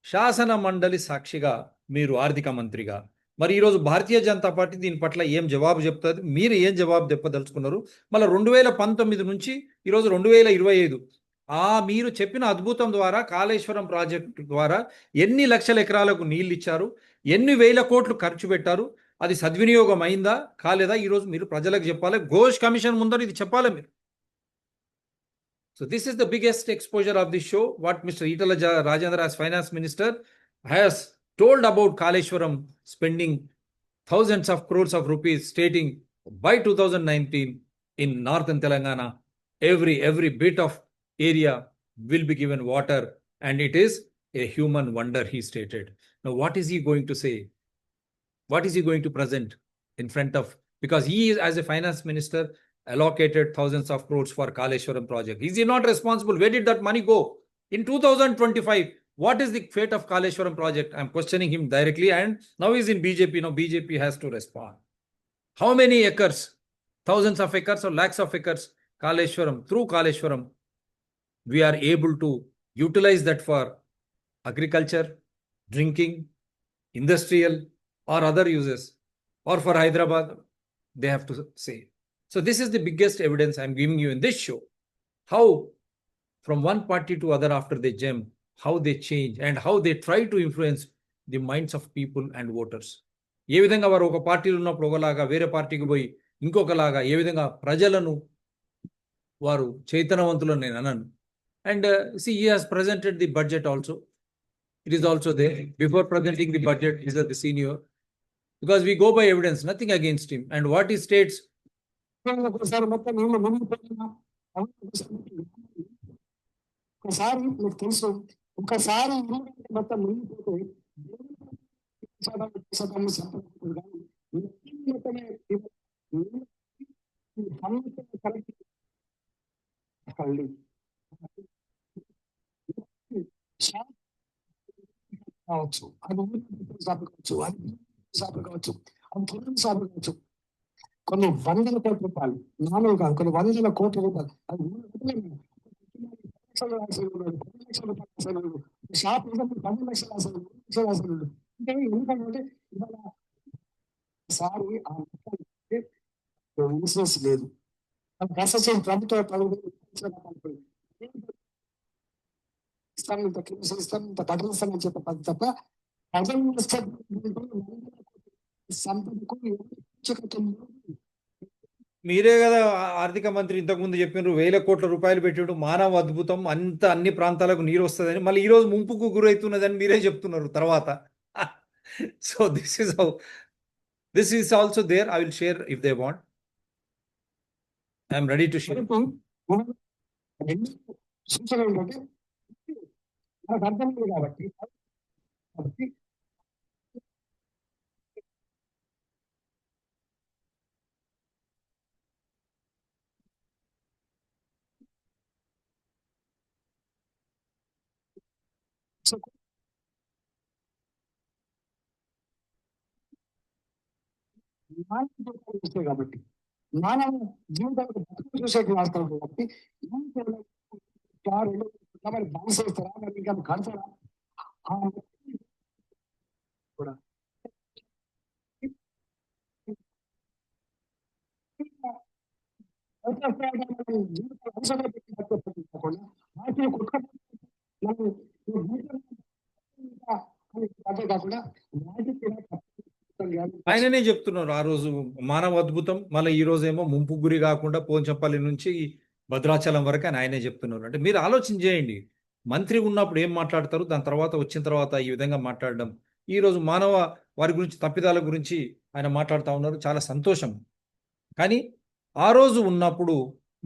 శాసన మండలి సాక్షిగా, మీరు ఆర్థిక మంత్రిగా. మరి ఈరోజు భారతీయ జనతా పార్టీ దీని పట్ల ఏం జవాబు చెప్తుంది? మీరు ఏం జవాబు చెప్పదలుచుకున్నారు? మళ్ళీ 2019 నుంచి ఈరోజు 2025 మీరు చెప్పిన అద్భుతం ద్వారా కాళేశ్వరం ప్రాజెక్టు ద్వారా ఎన్ని లక్షల ఎకరాలకు నీళ్ళు ఇచ్చారు, ఎన్ని వేల కోట్లు ఖర్చు పెట్టారు, అది సద్వినియోగం అయిందా కాలేదా ఈరోజు మీరు ప్రజలకు చెప్పాలి. ఘోష్ కమిషన్ ముందర ఇది చెప్పాలి మీరు. So this is the biggest exposure of this show, what Mr. Itala Rajendra as finance minister has told about Kaleshwaram spending thousands of crores of rupees, stating by 2019 in northern Telangana, every bit of area will be given water, and it is a human wonder, he stated. Now what is he going to say? What is he going to present in front of, because he is as a finance minister allocated thousands of crores for Kaleshwaram project. Is he not responsible? Where did that money go? In 2025, what is the fate of Kaleshwaram project? I'm questioning him directly, and now he's in BJP. Now BJP has to respond. How many acres? Thousands of acres or lakhs of acres? Kaleshwaram, through Kaleshwaram, we are able to utilize that for agriculture, drinking, industrial, or other uses, or for Hyderabad, they have to say. So this is the biggest evidence I'm giving you in this show. How from one party to other after they jump, how they change and how they try to influence the minds of people and voters. ఏ విధంగా వారు ఒక పార్టీలో ఉన్నప్పుడు ఒకలాగా వేరే పార్టీకి పోయి ఇంకొకలాగా ఏ విధంగా ప్రజలను వారు చైతన్యవంతులను నేను అనను. And see, he has presented the budget also. It is also there. Before presenting the budget, he is the senior. Because we go by evidence, nothing against him. And what he states, ఒకసారి మొత్తం మేము మునిగిపోతున్నాం. ఒకసారి మీకు తెలుసు, ఒకసారి మొత్తం మునిగిపోతే కావచ్చు, అది సభ కావచ్చు, అది సభ కావచ్చు, అది తొలి సభ కావచ్చు. కొన్ని వందల కోట్ల రూపాయలు, నాలుగు కాదు, కొన్ని వందల కోట్ల రూపాయలు, అది షాప్ 10 లక్షలు అసలు అంటే ఎందుకంటే ఇవాళ సారి ఇన్సూరెన్స్ లేదు, ప్రభుత్వ ఇస్తాను పట్టిస్తానని చెప్పి తప్ప ప్రజలు సంపదకు మీరే కదా ఆర్థిక మంత్రి ఇంతకుముందు చెప్పినారు 1000 కోట్ల రూపాయలు పెట్టాడు, మానవ అద్భుతం, అంత అన్ని ప్రాంతాలకు నీరు వస్తుందని, మళ్ళీ ఈ రోజు ముంపుకు గురవుతున్నదని మీరే చెప్తున్నారు తర్వాత. So this is also there. I will share if they want. I'm ready to share. సూచన ఏంటంటే మనకు అర్థం లేదు కాబట్టి కాబట్టి మానవ జీవితాలకు బతుకు చూసేట్టు రాస్తారు కాబట్టి మరి బానిస ఇస్తారా, మరి ఇంకా కడతారా కూడా కాకుండా ఆయననే చెప్తున్నారు ఆ రోజు మానవ అద్భుతం, మళ్ళీ ఈ రోజు ఏమో ముంపు గురి కాకుండా పోంచంపల్లి నుంచి భద్రాచలం వరకు అని ఆయనే చెప్తున్నారు. అంటే మీరు ఆలోచన చేయండి, మంత్రి ఉన్నప్పుడు ఏం మాట్లాడతారు, దాని తర్వాత వచ్చిన తర్వాత ఈ విధంగా మాట్లాడడం. ఈ రోజు మానవ వారి గురించి తప్పిదాల గురించి ఆయన మాట్లాడుతూ ఉన్నారు, చాలా సంతోషం. కానీ ఆ రోజు ఉన్నప్పుడు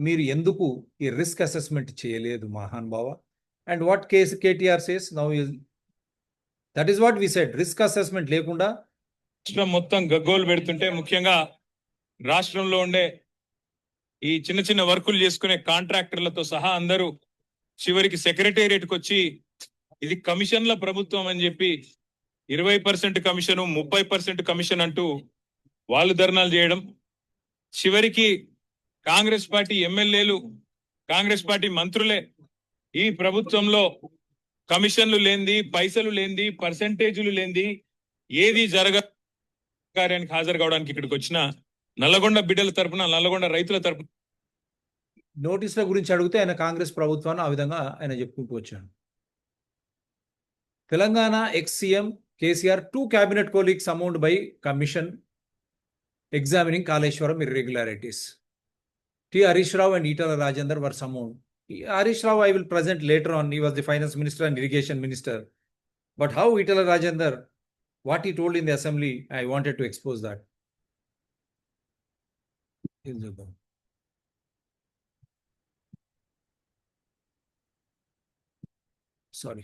మీరు ఎందుకు ఈ రిస్క్ అసెస్మెంట్ చేయలేదు మహాన్ బావ? And what KTR says now that is what we said, risk assessment లేకుండా రాష్ట్రం మొత్తం గగ్గోలు పెడుతుంటే, ముఖ్యంగా రాష్ట్రంలో ఉండే ఈ చిన్న చిన్న వర్కులు చేసుకునే కాంట్రాక్టర్లతో సహా అందరూ చివరికి సెక్రటేరియట్కి వచ్చి ఇది కమిషన్ల ప్రభుత్వం అని చెప్పి 20% కమిషన్ 30% కమిషన్ అంటూ వాళ్ళు ధర్నాలు చేయడం, చివరికి కాంగ్రెస్ పార్టీ ఎమ్మెల్యేలు, కాంగ్రెస్ పార్టీ మంత్రులే ఈ ప్రభుత్వంలో కమిషన్లు లేనిది, పైసలు లేనిది, పర్సెంటేజీలు లేనిది ఏది కార్యానికి హాజరు కావడానికి ఇక్కడికి వచ్చిన నల్లగొండ బిడ్డల తరపున, నల్లగొండ రైతుల తరపున నోటీసుల గురించి అడిగితే ఆయన కాంగ్రెస్ ప్రభుత్వాన్ని ఆ విధంగా ఆయన చెప్పుకుంటూ వచ్చాడు. Telangana ex CM KCR 2 cabinet colleagues summoned by commission examining Kaleshwaram irregularities. T. Harish Rao and Itala Rajendra were summoned. Harish Rao I will present later on. He was the finance minister and irrigation minister. But how Itala Rajendra, what he told in the assembly, I wanted to expose that. Sorry.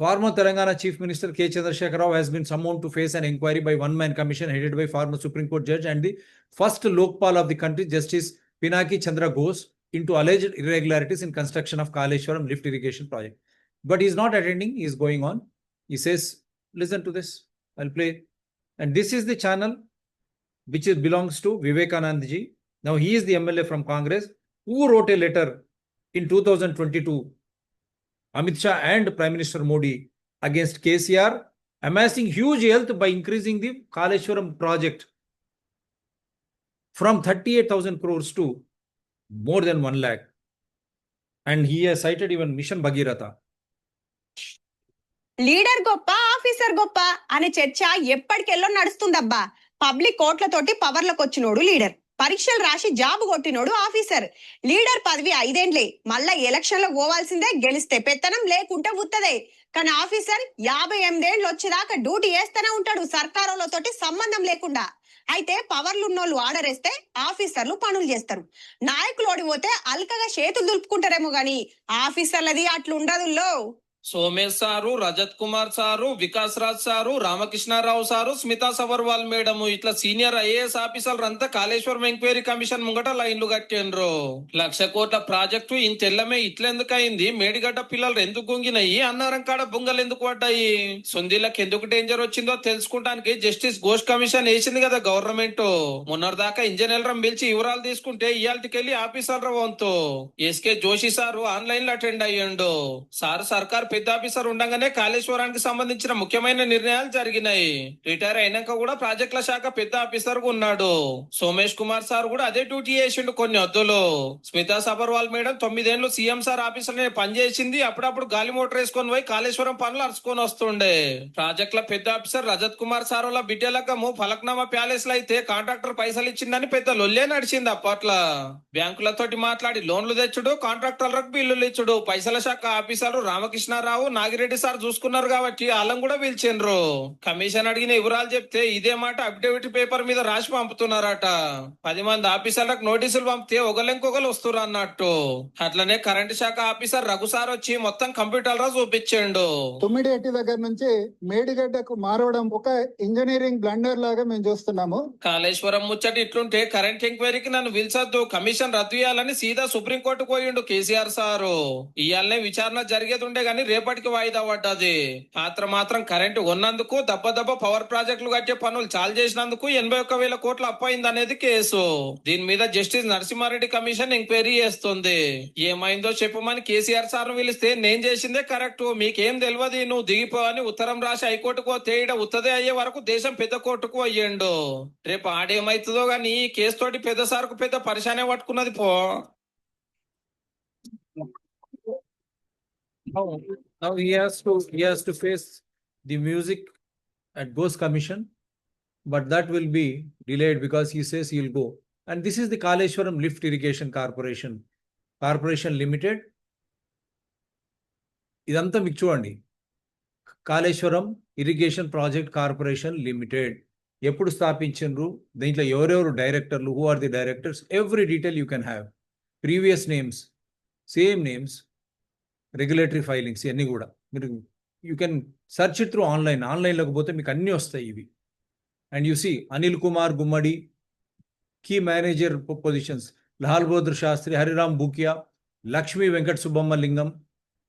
Former Telangana Chief Minister K. Chandrasekhar Rao has been summoned to face an inquiry by one-man commission headed by former Supreme Court judge and the first Lokpal of the country, Justice Pinaki Chandra Ghosh. into alleged irregularities in construction of Kaleshwaram lift irrigation project. But he's not attending, he's going on. He says, listen to this, I'll play. And this is the channel which belongs to Vivekanand ji. Now he is the MLA from Congress who wrote a letter in 2022, Amit Shah and Prime Minister Modi against KCR, amassing huge wealth by increasing the Kaleshwaram project from 38,000 crores to more than 1 lakh. And he has cited even Mission Bhagiratha. Leader గొప్ప officer గొప్ప అనే చర్చ ఎప్పటికెల్లో నడుస్తుందబ్బా. Public కోట్లతోటి పవర్లకు వచ్చినోడు leader, పరీక్షలు రాసి job కొట్టినోడు officer. Leader పదవి 5 ఏండ్లే, మళ్ళా election లో పోవాల్సిందే, గెలిస్తే పెత్తనం లేకుంటే ఉత్తదే. కానీ ఆఫీసర్ 58 ఏండ్లు వచ్చేదాకా డ్యూటీ చేస్తూనే ఉంటాడు, సర్కారులతోటి సంబంధం లేకుండా. అయితే పవర్లు ఉన్నోళ్ళు ఆర్డర్ వేస్తే ఆఫీసర్లు పనులు చేస్తారు. నాయకులు ఓడిపోతే అల్కగా చేతులు దులుపుకుంటారేమో గాని ఆఫీసర్లది అట్లుండదుల్లో. Somesh sir, Rajat Kumar sir, Vikas Raj sir, Ramakrishna Rao sir, Smita Sabharwal madam ఇట్లా సీనియర్ ఐఏఎస్ ఆఫీసర్లు అంతా కాళేశ్వరం ఎంక్వైరీ కమిషన్ ముంగట లైన్లు కట్టిండ్రు. 1,00,000 కోట్ల ప్రాజెక్టు ఇంతెల్లమే ఇట్లెందుకు అయింది, మేడిగడ్డ పిల్లలు ఎందుకు గుంగినాయి, అన్నారం కాడ బుంగలు ఎందుకు పడ్డాయి, సొందిళ్ళకి ఎందుకు డేంజర్ వచ్చిందో తెలుసుకోవడానికి జస్టిస్ ఘోష్ కమిషన్ వేసింది కదా గవర్నమెంట్. మొన్నటిదాకా ఇంజనీర్లను పిలిచి వివరాలు తీసుకుంటే ఇయాల్టికెళ్ళి ఆఫీసర్ల వంతు. ఎస్కే జోషి సారు ఆన్లైన్ లో అటెండ్ అయ్యిండు. సారు సర్కార్ పెద్ద ఆఫీసర్ ఉండగానే కాళేశ్వరానికి సంబంధించిన ముఖ్యమైన నిర్ణయాలు జరిగినాయి. రిటైర్ అయినాక కూడా ప్రాజెక్టుల శాఖ పెద్ద ఆఫీసర్ గా ఉన్నాడు. సోమేష్ కుమార్ సార్ కూడా అదే డ్యూటీ చేసిండు కొన్ని వద్దులు. స్మితా సబర్వాల్ మేడం 9 ఏళ్లు సీఎం సార్ ఆఫీసర్ పనిచేసింది. అప్పుడప్పుడు గాలి మోటార్ వేసుకొని పోయి కాళేశ్వరం పనులు అరుచుకొని వస్తుండే. ప్రాజెక్టుల పెద్ద ఆఫీసర్ రజత్ కుమార్ సార్ వాళ్ళ బిడ్డలకము ఫలక్నామా ప్యాలెస్ లో అయితే కాంట్రాక్టర్ పైసలు ఇచ్చిందని పెద్ద లొల్లే నడిచింది అప్పట్లో. బ్యాంకులతోటి మాట్లాడి లోన్లు తెచ్చుడు, కాంట్రాక్టర్లకు బిల్లులు ఇచ్చుడు. పైసల శాఖ ఆఫీసర్ రామకృష్ణ రావు, నాగిరెడ్డి సార్ చూసుకున్నారు కాబట్టి వాళ్ళని కూడా పిలిచిండ్రు. కమిషన్ అడిగిన వివరాలు చెప్తే ఇదే మాట అఫిడవిట్ పేపర్ మీద రాసి పంపుతున్నారట. 10 మంది ఆఫీసర్లకు నోటీసులు పంపితే ఒకళ్ళెంకొకరు వస్తున్నారు అన్నట్టు. అట్లనే కరెంటు శాఖ ఆఫీసర్ రఘు సార్ వచ్చి మొత్తం కంప్యూటర్ లో చూపించిండు. తుమ్మిడిహట్టి దగ్గర నుంచి మేడిగడ్డకు మారవడం ఒక ఇంజనీరింగ్ బ్లండర్ లాగా మేము చూస్తున్నాము. కాళేశ్వరం ముచ్చట ఇట్లుంటే కరెంట్ ఎంక్వైరీకి నన్ను పిలిచొద్దు, కమిషన్ రద్దు చేయాలని సీదా సుప్రీంకోర్టుకు పోయిండు కేసీఆర్ సారు. ఇయాలనే విచారణ జరిగేది ఉండే గానీ రేపటికి వాయిదా పడ్డది. మాత్రం కరెంటు ఉన్నందుకు దెబ్బ పవర్ ప్రాజెక్టులు కట్టే పనులు చాలు చేసినందుకు 81,000 కోట్ల అప్పయింది అనేది కేసు. దీని మీద జస్టిస్ నరసింహారెడ్డి కమిషన్ ఎంక్వైరీ చేస్తుంది. ఏమైందో చెప్పమని కేసీఆర్ సార్ పిలిస్తే నేను చేసిందే కరెక్ట్, మీకేం తెలియదు, నువ్వు దిగిపోవని ఉత్తరం రాసి హైకోర్టుకు తేయిడ ఉత్తదే అయ్యే వరకు దేశం పెద్ద కోర్టుకు అయ్యిండు. రేపు ఆడేమైతుందో గానీ ఈ కేసు తోటి పెద్ద సార్కు పెద్ద పరిశానే పట్టుకున్నది పో. Now he has to face the music at Ghosh Commission, but that will be delayed because he says he will go. And this is the Kaleshwaram Lift Irrigation Corporation Limited. ఇదంతా మీకు చూడండి, Kaleshwaram irrigation project corporation limited ఎప్పుడు స్థాపించారు, దీంట్లో ఎవరెవరు డైరెక్టర్లు, who are the directors, every detail you can have, previous names, same names, regulatory filings ఇవన్నీ కూడా మీరు you can search it through ఆన్లైన్లోకి పోతే మీకు అన్నీ వస్తాయి ఇవి. And you see Anil Kumar Gummadi, key manager positions Lal Bahadur Shastri, Hariram Bukia, Lakshmi Venkata Subbamma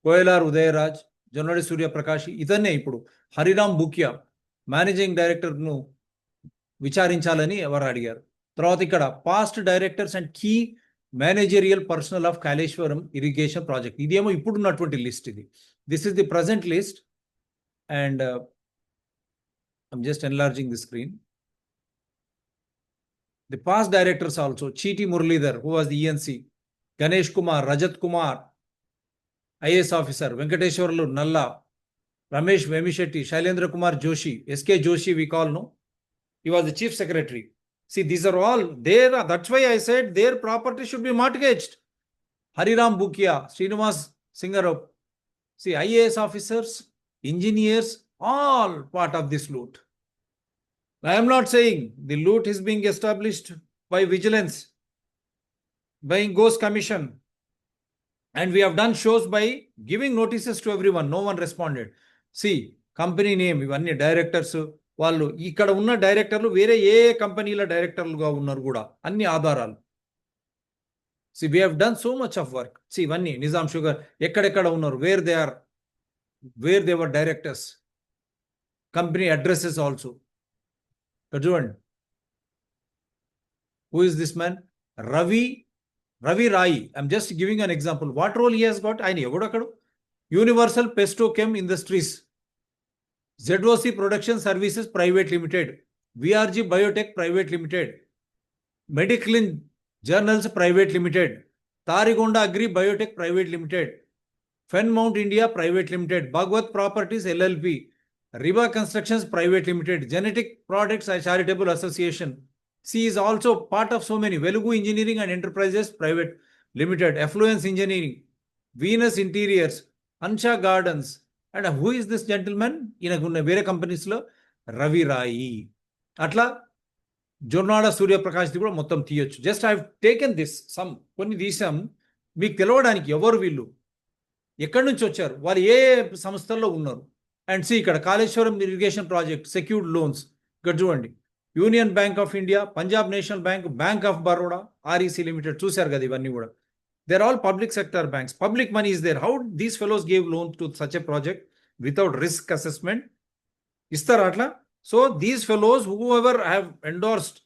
Koyalar Udayaraj, Jonnadi Suryaprakash. ఇతన్నే ఇప్పుడు హరిరామ్ బూకియా మేనేజింగ్ డైరెక్టర్ను విచారించాలని ఎవరు అడిగారు. తర్వాత ఇక్కడ past directors and key managerial personnel of Kaleshwaram irrigation project. ఇదేమో ఇప్పుడున్నటువంటి list. This is the present list and I'm just enlarging the screen. The past directors also Cheeti Muralidhar who was the ENC, Ganesh Kumar, Rajat Kumar IAS officer, Venkateswarlu Nalla, Ramesh Vemishetti, Shailendra Kumar Joshi, SK Joshi we call, no, he was the chief secretary. See, these are all there. That's why I said their property should be mortgaged. Hariram Bhukia, Srinivas Singarup. See, IAS officers, engineers, all part of this loot. I am not saying the loot is being established by vigilance, by Ghosh Commission. And we have done shows by giving notices to everyone. No one responded. See, company name, ఇవన్నీ directors, వాళ్ళు ఇక్కడ ఉన్న డైరెక్టర్లు వేరే ఏ కంపెనీల డైరెక్టర్లుగా ఉన్నారు కూడా, అన్ని ఆధారాలు. See, we have done so much of work. See, one Nizam Sugar, ekkadekada unnaru, where they were directors. Company addresses also. Kajuan. Who is this man? Ravi Rai. I'm just giving an example. What role he has got? I know. Universal Petrochem Industries. ZOC Production Services Private Limited. VRG Biotech Private Limited. Mediclin Journals Private Limited. Tarigonda Agri Biotech Private Limited. Fenmount India Private Limited. Bhagwat Properties LLP. Riva Constructions Private Limited. Genetic Products Charitable Association. She is also part of so many. Velugu Engineering and Enterprises Private Limited. Affluence Engineering. Venus Interiors. Ansha Gardens. And who is this gentleman? In a very companies lo Ravi Rai. Atla Jornada Surya Prakash di kuda mottam తీయొచ్చు. Just I have taken this some కొన్ని తీసాం మీకు తెలవడానికి ఎవరు వీళ్ళు ఎక్కడి నుంచి వచ్చారు వాళ్ళు ఏ సంస్థల్లో ఉన్నారు అండ్ సి ఇక్కడ Kaleshwaram irrigation project secured loans ఇక్కడ చూడండి union bank of India Punjab national bank bank of Baroda REC limited చూశారు కదా ఇవన్నీ కూడా they're all public sector banks. Public money is there. How these fellows gave loans to such a project without risk assessment? Istar atla. So these fellows, whoever have endorsed,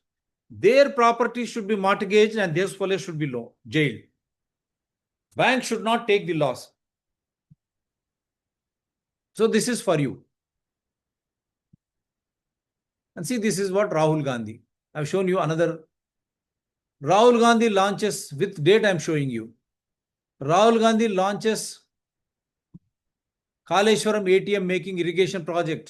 their property should be mortgaged and these fellows should be jailed. Bank should not take the loss. So this is for you. And see, this is what Rahul Gandhi. I've shown you another. Rahul Gandhi launches, with date I'm showing you. Rahul Gandhi launches Kaleshwaram ATM making irrigation project,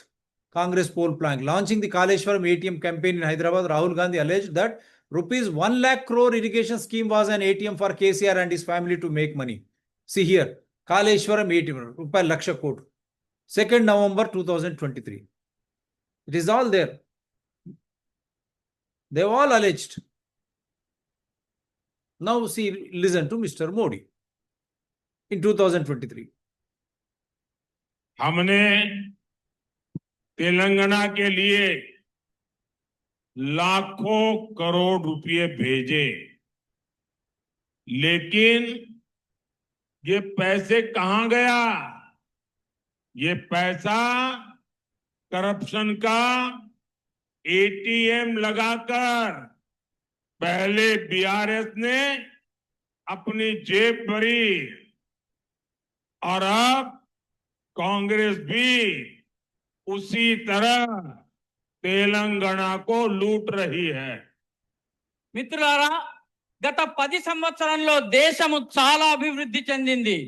Congress poll plank. Launching the Kaleshwaram ATM campaign in Hyderabad, Rahul Gandhi alleged that rupees 1 lakh crore irrigation scheme was an ATM for KCR and his family to make money. See here, Kaleshwaram ATM, Rupai Laksha Kotu. 2nd November 2023. It is all there. They've all alleged. Now see, listen to Mr. Modi in 2023. हमने तेलंगाना के लिए लाखों करोड़ रुपए भेजे, लेकिन ये पैसे कहां गया? ये पैसा करप्शन का एटीएम लगाकर पहले बीआरएस ने अपनी जेब भरी और अब कांग्रेस भी उसी तरह तेलंगाना को लूट रही है. మిత్రులారా, గత 10 సంవత్సరాల్లో దేశము చాలా అభివృద్ధి చెందింది.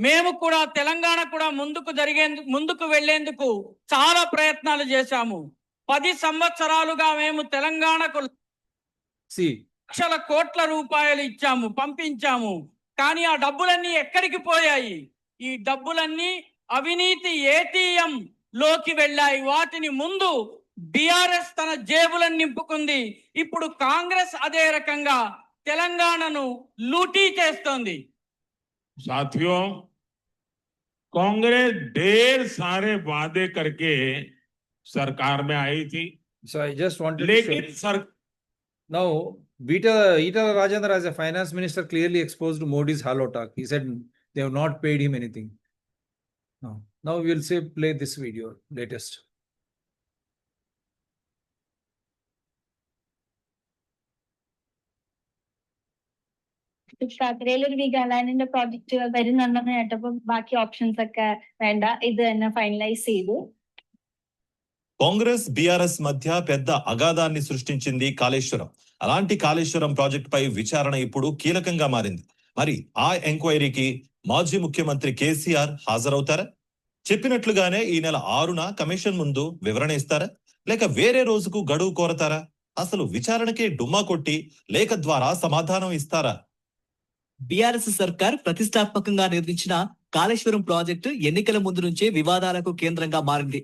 మేము కూడా తెలంగాణ కూడా ముందుకు వెళ్లేందుకు చాలా ప్రయత్నాలు చేశాము. 10 సంవత్సరాలుగా మేము తెలంగాణకు లక్షల కోట్ల రూపాయలు ఇచ్చాము, పంపించాము. కానీ ఆ డబ్బులన్నీ ఎక్కడికి పోయాయి? ఈ డబ్బులన్నీ అవినీతి ఏటీఎం లోకి వెళ్ళాయి. వాటిని ముందు బిఆర్ఎస్ తన జేబులను నింపుకుంది. ఇప్పుడు కాంగ్రెస్ అదే రకంగా తెలంగాణను లూటీ చేస్తోంది. साथियों, कांग्रेस ढेर सारे वादे करके सरकार में आई थी. So I just wanted लेकिन to show. Now, Itala Rajendra as a finance minister clearly exposed Modi's hollow talk. He said they have not paid him anything. Now we will say play this video, latest. റെയിലൊരു വിഗാലാൻഡിന്റെ project വരുന്നുണ്ടെന്ന് കേട്ടപ്പോ ബാക്കി options ഒക്കെ വേണ്ട, ഇത് തന്നെ finalise ചെയ്തു. కాంగ్రెస్ బీఆర్ఎస్ మధ్య పెద్ద అగాధాన్ని సృష్టించింది కాళేశ్వరం. అలాంటి కాళేశ్వరం ప్రాజెక్టు పై విచారణ ఇప్పుడు కీలకంగా మారింది. మరి ఆ ఎంక్వైరీకి మాజీ ముఖ్యమంత్రి కేసీఆర్ హాజరవుతారా? చెప్పినట్లుగానే ఈ నెల 6న కమిషన్ ముందు వివరణ ఇస్తారా, లేక వేరే రోజుకు గడువు కోరతారా? అసలు విచారణకే డుమ్మా కొట్టి లేఖ ద్వారా సమాధానం ఇస్తారా? బీఆర్ఎస్ సర్కార్ ప్రతిష్టాత్మకంగా నిర్మించిన కాళేశ్వరం ప్రాజెక్టు ఎన్నికల ముందు నుంచే వివాదాలకు కేంద్రంగా మారింది.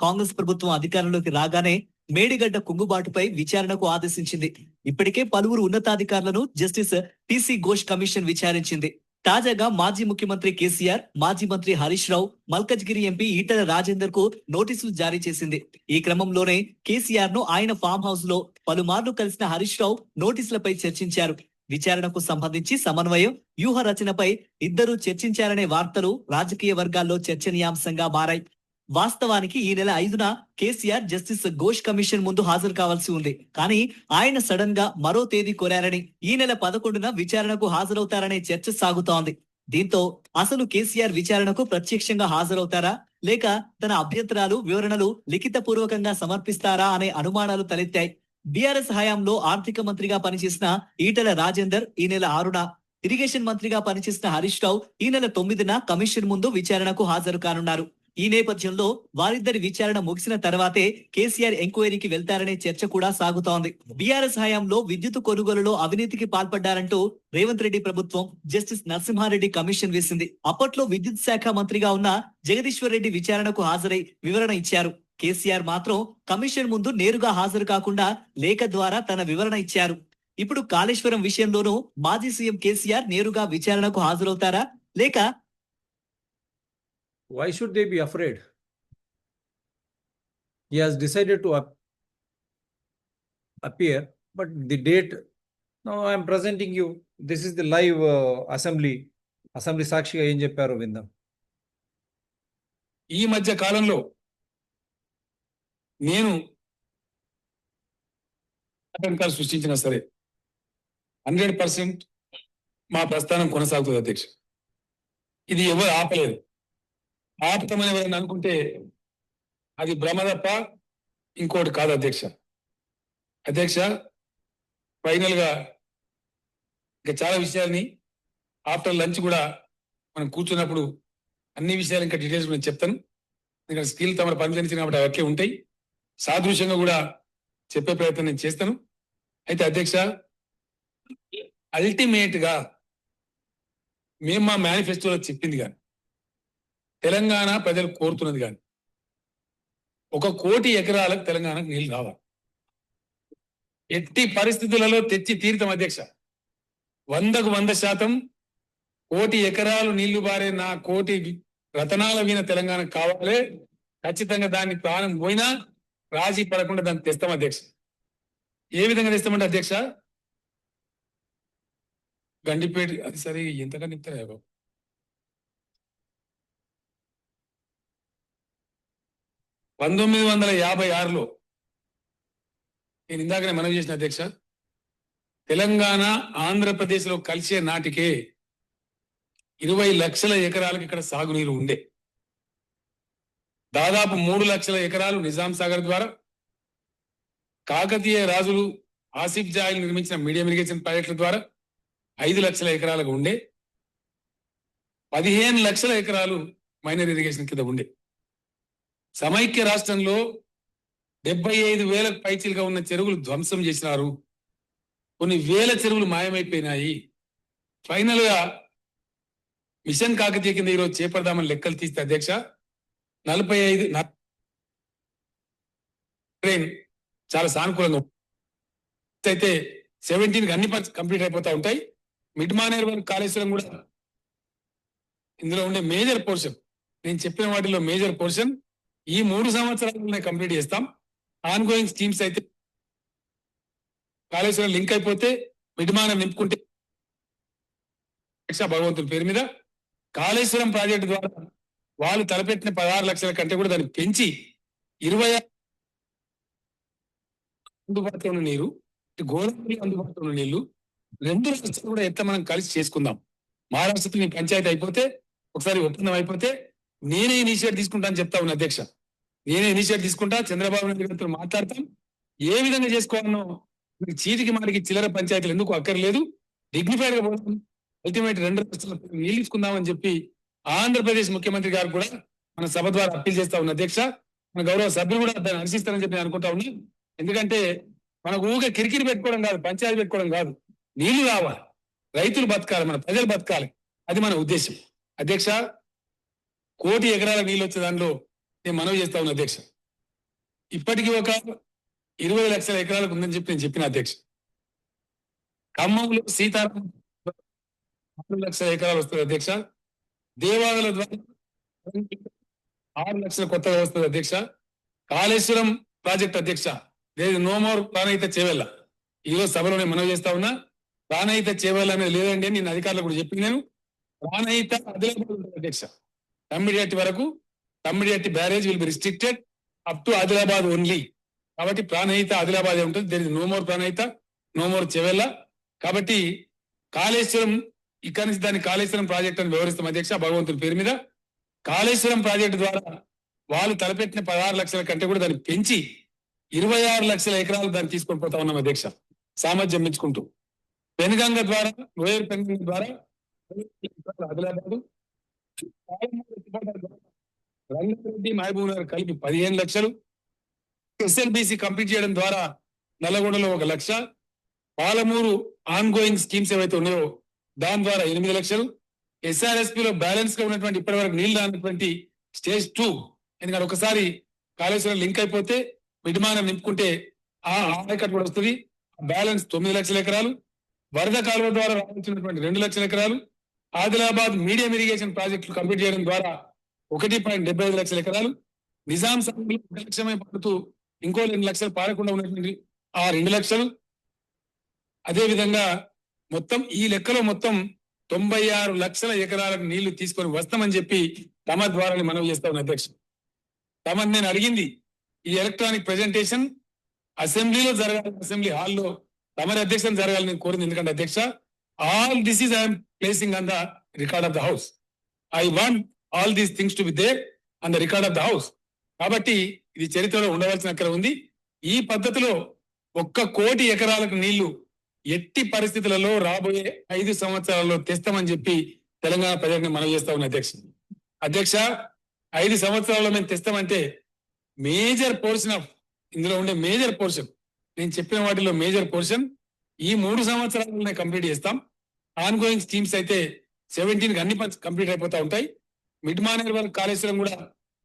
కాంగ్రెస్ ప్రభుత్వం అధికారంలోకి రాగానే మేడిగడ్డ కుంగుబాటుపై విచారణకు ఆదేశించింది. ఇప్పటికే పలువురు ఉన్నతాధికారులను జస్టిస్ టిసి ఘోష్ కమిషన్ విచారించింది. తాజాగా మాజీ ముఖ్యమంత్రి కేసీఆర్, మాజీ మంత్రి హరీష్ రావు, మల్కజ్గిరి ఎంపీ ఈటల రాజేందర్ కు నోటీసులు జారీ చేసింది. ఈ క్రమంలోనే కేసీఆర్ ను ఆయన ఫామ్ హౌస్ లో పలుమార్లు కలిసిన హరీష్ రావు నోటీసులపై చర్చించారు. విచారణకు సంబంధించి సమన్వయం, వ్యూహ రచనపై ఇద్దరూ చర్చించారనే వార్తలు రాజకీయ వర్గాల్లో చర్చనీయాంశంగా మారాయి. వాస్తవానికి ఈ నెల 5న కేసీఆర్ జస్టిస్ ఘోష్ కమిషన్ ముందు హాజరు కావాల్సి ఉంది. కానీ ఆయన సడన్ గా మరో తేదీ కోరారని, ఈ నెల 11న విచారణకు హాజరవుతారనే చర్చ సాగుతోంది. దీంతో అసలు కేసీఆర్ విచారణకు ప్రత్యక్షంగా హాజరవుతారా, లేక తన అభ్యంతరాలు, వివరణలు లిఖిత పూర్వకంగా సమర్పిస్తారా అనే అనుమానాలు తలెత్తాయి. బీఆర్ఎస్ హయాంలో ఆర్థిక మంత్రిగా పనిచేసిన ఈటెల రాజేందర్ ఈ నెల 6న, ఇరిగేషన్ మంత్రిగా పనిచేసిన హరీష్ రావు ఈ నెల 9న కమిషన్ ముందు విచారణకు హాజరు కానున్నారు. ఈ నేపథ్యంలో వారిద్దరి విచారణ ముగిసిన తర్వాతే కేసీఆర్ ఎంక్వైరీకి వెళ్తారనే చర్చ కూడా సాగుతోంది. బీఆర్ఎస్ హయాంలో విద్యుత్ కొనుగోలులో అవినీతికి పాల్పడ్డారంటూ రేవంత్ రెడ్డి ప్రభుత్వం జస్టిస్ నరసింహారెడ్డి కమిషన్ వేసింది. అప్పట్లో విద్యుత్ శాఖ మంత్రిగా ఉన్న జగదీశ్వర్ రెడ్డి విచారణకు హాజరై వివరణ ఇచ్చారు. కేసీఆర్ మాత్రం కమిషన్ ముందు నేరుగా హాజరు కాకుండా లేఖ ద్వారా తన వివరణ ఇచ్చారు. ఇప్పుడు కాళేశ్వరం విషయంలోనూ మాజీ సీఎం కేసీఆర్ నేరుగా విచారణకు హాజరవుతారా, లేక Why should they be afraid? He has decided to appear, but the date, now I am presenting you, this is the live assembly సాక్షిగా ఏం చెప్పారో విందాం. ఈ మధ్య కాలంలో నేను ఆటంకాలు సృష్టించినా సరే 100% మా ప్రస్థానం కొనసాగుతుంది అధ్యక్ష. ఇది ఎవరు ఆపలేదు. ఆపుతామని ఎవరైనా అనుకుంటే అది భ్రమ తప్ప ఇంకోటి కాదు అధ్యక్ష. అధ్యక్ష, ఫైనల్ గా ఇంకా చాలా విషయాల్ని ఆఫ్టర్ లంచ్ కూడా మనం కూర్చున్నప్పుడు అన్ని విషయాలు ఇంకా డీటెయిల్స్ నేను చెప్తాను. ఇక్కడ స్కిల్ తమ పర్మిషన్ ఇచ్చిన కాబట్టి అట్లే ఉంటాయి. సాదృశ్యంగా కూడా చెప్పే ప్రయత్నం నేను చేస్తాను. అయితే అధ్యక్ష, అల్టిమేట్ గా మేము మా మేనిఫెస్టోలో చెప్పింది కానీ, తెలంగాణ ప్రజలు కోరుతున్నది కానీ, 1 కోటి ఎకరాలకు తెలంగాణకు నీళ్లు రావాలి. ఎట్టి పరిస్థితులలో తెచ్చి తీరుతాం అధ్యక్ష. 100కు 100% 1 కోటి ఎకరాలు నీళ్లు బారే నా కోటి రతనాల వీణ తెలంగాణకు కావాలి. ఖచ్చితంగా దాన్ని ప్రాణం పోయినా రాజీ పడకుండా దాన్ని తెస్తాం అధ్యక్ష. ఏ విధంగా తెస్తామంటే అధ్యక్ష, గండిపేట అది సరే ఎంతగా నింపుతారా బాబు. 1956లో నేను ఇందాకనే మనవి చేసిన అధ్యక్ష, తెలంగాణ ఆంధ్రప్రదేశ్ లో కలిసే నాటికే 20 లక్షల ఎకరాలకు ఇక్కడ సాగునీరు ఉండే. దాదాపు 3 లక్షల ఎకరాలు నిజాం సాగర్ ద్వారా, కాకతీయ రాజులు ఆసిఫ్ జాయిల్ నిర్మించిన మీడియం ఇరిగేషన్ ప్రాజెక్టుల ద్వారా 5 లక్షల ఎకరాలకు ఉండే. 15 లక్షల ఎకరాలు మైనర్ ఇరిగేషన్ కింద ఉండే. సమైక్య రాష్ట్రంలో 75,000 పైచీలుగా ఉన్న చెరువులు ధ్వంసం చేసినారు. కొన్ని వేల చెరువులు మాయమైపోయినాయి. ఫైనల్ గా మిషన్ కాకతీయ కింద ఈరోజు చేపడదామని లెక్కలు తీస్తే అధ్యక్ష, 45 ట్రైన్ చాలా సానుకూలంగా అయితే 17కి అన్ని కంప్లీట్ అయిపోతా ఉంటాయి. మిడ్ మానేర్ వరకు కాళేశ్వరం కూడా ఇందులో ఉండే మేజర్ పోర్షన్, నేను చెప్పిన వాటిలో మేజర్ పోర్షన్ ఈ 3 సంవత్సరాలనే కంప్లీట్ చేస్తాం. ఆన్ గోయింగ్ స్కీమ్స్ అయితే కాళేశ్వరం లింక్ అయిపోతే మిడ్మానం నింపుకుంటే భగవంతుని పేరు మీద కాళేశ్వరం ప్రాజెక్టు ద్వారా వాళ్ళు తలపెట్టిన 16 లక్షల కంటే కూడా దాన్ని పెంచి 20 అందుబాటులో ఉన్న నీరు, గోదావరి అందుబాటులో ఉన్న నీళ్లు 2 రాష్ట్రాలు కూడా ఎట్లా మనం కలిసి చేసుకుందాం. మహారాష్ట్రతో నీ పంచాయతీ అయిపోతే, ఒకసారి ఒప్పందం అయిపోతే నేనే ఇనిషియేట్ తీసుకుంటా అని చెప్తా ఉన్నా అధ్యక్ష. నేనే ఇనిషియేట్ తీసుకుంటా, చంద్రబాబు నాయుడు గారితో మాట్లాడతాం. ఏ విధంగా చేసుకోవాలనో చీటికి మాటికి చిల్లర పంచాయతీలు ఎందుకు అక్కర్లేదు, డిగ్నిఫైడ్ గా పోతాం. అల్టిమేట్ 2 రాష్ట్రాలకు నీళ్ళు తీసుకుందామని చెప్పి ఆంధ్రప్రదేశ్ ముఖ్యమంత్రి గారు కూడా మన సభ ద్వారా అప్పీల్ చేస్తా ఉన్న అధ్యక్ష. మన గౌరవ సభ్యులు కూడా దాన్ని హర్షిస్తారని చెప్పి నేను అనుకుంటా ఉన్నా. ఎందుకంటే మనకు ఊరికే కిరికిరి పెట్టుకోవడం కాదు, పంచాయతీ పెట్టుకోవడం కాదు, నీళ్లు రావాలి, రైతులు బతకాలి, మన ప్రజలు బతకాలి, అది మన ఉద్దేశం అధ్యక్ష. 1 కోటి ఎకరాల నీళ్ళు వచ్చే దానిలో నేను మనవి చేస్తా ఉన్నా అధ్యక్ష. ఇప్పటికీ ఒక 20 లక్షల ఎకరాలకు ఉందని చెప్పి నేను చెప్పిన అధ్యక్ష. ఖమ్మంలో సీతారాం 6 లక్షల ఎకరాలు వస్తుంది అధ్యక్ష. దేవాలయాల ద్వారా 6 లక్షల కొత్తగా వస్తుంది అధ్యక్ష. కాళేశ్వరం ప్రాజెక్ట్ అధ్యక్ష, నో మోర్ ప్రాణహిత చేవెళ్ళ ఈరోజు సభలో నేను మనవి చేస్తా ఉన్నా. ప్రాణహిత చేవల్ అనేది లేదండి అని నేను అధికారులకు కూడా చెప్పింది. నేను ప్రాణహిత ఆదిలాబాద్ ఉంటుంది అధ్యక్ష. తమ్మిడిహట్టి వరకు, Tammidihatti barrage will be restricted up to Adilabad only. కాబట్టి ప్రాణహిత ఆదిలాబాద్ ఉంటుంది. There is no more Pranahita, no more Chevella. కాబట్టి కాళేశ్వరం ఇక్కడి నుంచి దాన్ని కాళేశ్వరం ప్రాజెక్ట్ అని వివరిస్తాం అధ్యక్ష, భగవంతుని పేరు మీద. కాళేశ్వరం ప్రాజెక్టు ద్వారా వాళ్ళు తలపెట్టిన 16 లక్షల కంటే కూడా దాన్ని పెంచి 26 లక్షల ఎకరాలు దాన్ని తీసుకొని పోతా ఉన్నాం అధ్యక్ష, సామర్థ్యం పెంచుకుంటూ. పెనుగంగ ద్వారా, లోయర్ పెనుగంగ ద్వారా ఆదిలాబాదు, రంగారెడ్డి, మహబూబ్ నగర్ కలిపి 15 లక్షలు. ఎస్ఎల్బిసి కంప్లీట్ చేయడం ద్వారా నల్లగొండలో 1 లక్ష. పాలమూరు ఆన్ గోయింగ్ స్కీమ్స్ ఏవైతే ఉన్నాయో దాని ద్వారా 8 లక్షలు. ఎస్ఆర్ఎస్పి లో బ్యాలెన్స్ గా ఉన్నటువంటి ఇప్పటి వరకు నీళ్లు రానటువంటి స్టేజ్ 2, ఎందుకంటే ఒకసారి కాళేశ్వరం లింక్ అయిపోతే మిడిమానం నింపుకుంటే ఆ ఆయకట్టు కూడా వస్తుంది. బ్యాలెన్స్ 9 లక్షల ఎకరాలు. వరద కాలువ ద్వారా రావాల్సినటువంటి 2 లక్షల ఎకరాలు. ఆదిలాబాద్ మీడియం ఇరిగేషన్ ప్రాజెక్టులు కంప్లీట్ చేయడం ద్వారా 1.75 లక్షల ఎకరాలు. నిజాం సాగర్లో 1 లక్షమే పడుతూ ఇంకో 2 లక్షలు పారకుండా ఉన్నటువంటి ఆ 2 లక్షలు. అదే విధంగా మొత్తం ఈ లెక్కలో మొత్తం 96 లక్షల ఎకరాలకు నీళ్లు తీసుకొని వస్తామని చెప్పి తమ ద్వారా మనవి చేస్తా ఉన్న అధ్యక్ష. తమని నేను అడిగింది ఈ ఎలక్ట్రానిక్ ప్రెజెంటేషన్ అసెంబ్లీలో జరగాలి, అసెంబ్లీ హాల్లో తమరి అధ్యక్షం జరగాలని నేను కోరింది. ఎందుకంటే అధ్యక్ష, all this is I'm placing on the record of the house. I want all these things to be there on the record of the house. కాబట్టి ఇది చరిత్రలో ఉండవలసిన అక్కడ ఉంది. ఈ పద్ధతిలో 1 కోటి ఎకరాలకు నీళ్లు ఎట్టి పరిస్థితులలో రాబోయే 5 సంవత్సరాల్లో తెస్తామని చెప్పి తెలంగాణ ప్రజలకు మనవి చేస్తా ఉన్న అధ్యక్ష. అధ్యక్ష, 5 సంవత్సరాల్లో మేము తెస్తామంటే మేజర్ పోర్షన్ ఆఫ్ ఇందులో ఉండే మేజర్ పోర్షన్, నేను చెప్పిన వాటిలో మేజర్ పోర్షన్ ఈ 3 సంవత్సరాలనే కంప్లీట్ చేస్తాం. ఆన్ గోయింగ్ స్కీమ్స్ అయితే 17 అన్ని కంప్లీట్ అయిపోతా ఉంటాయి. మిడ్ మానేర్ వరకు కాళేశ్వరం కూడా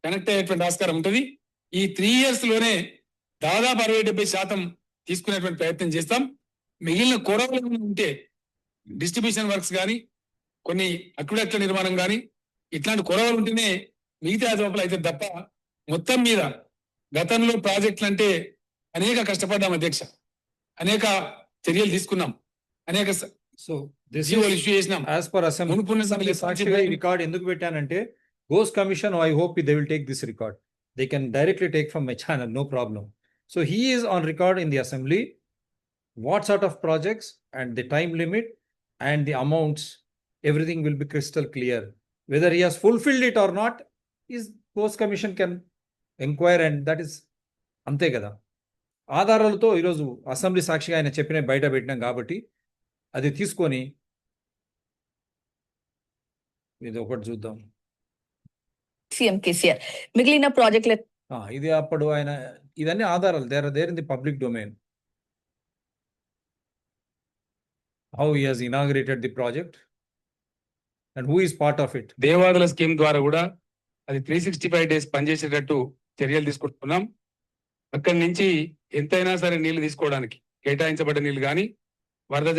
కనెక్ట్ అయ్యేటువంటి ఆస్కారం ఉంటుంది. ఈ 3 years లోనే దాదాపు 60-70% తీసుకునేటువంటి ప్రయత్నం చేస్తాం. మిగిలిన కొరవలు ఉంటే డిస్ట్రిబ్యూషన్ వర్క్స్ కానీ, కొన్ని అక్కుడెట్ల నిర్మాణం కానీ, ఇట్లాంటి కొరవలు ఉంటేనే మిగతా జవాబులు అయితే తప్ప మొత్తం మీద గతంలో ప్రాజెక్టులు అంటే అనేక కష్టపడ్డాం అధ్యక్ష, అనేక చర్యలు తీసుకున్నాం, అనేక జీవోలు ఇష్యూ చేసినాం. As per assembly సాక్షిగా ఈ రికార్డ్ ఎందుకు పెట్టానంటే, Ghose commission, I hope they will take this record. They can directly take from my channel, no problem. So he is on record in the assembly, what sort of projects and the time limit and the amounts, everything will be crystal clear. Whether he has fulfilled it or not, is post commission can enquire, and that is అంతే కదా. ఆధారాలతో ఈరోజు assembly సాక్షిగా ఆయన చెప్పిన బయట పెట్టినాం కాబట్టి అది తీసుకొని ఇది ఒకటి చూద్దాం. సీఎం కేసీఆర్ మిగిలిన ప్రాజెక్టుల ఇది అప్పుడు ఆయన ఇదన్నీ ఆధారాలు there in the public domain. How he has inaugurated the project and who is part of it. Devadula scheme ద్వారా కూడా అది 365 days పనిచేసేటట్టు చర్యలు తీసుకుంటున్నాం. అక్కడి నుంచి ఎంతైనా సరే నీళ్లు తీసుకోవడానికి కేటాయించబడ్డ నీళ్లు కానీ, వరద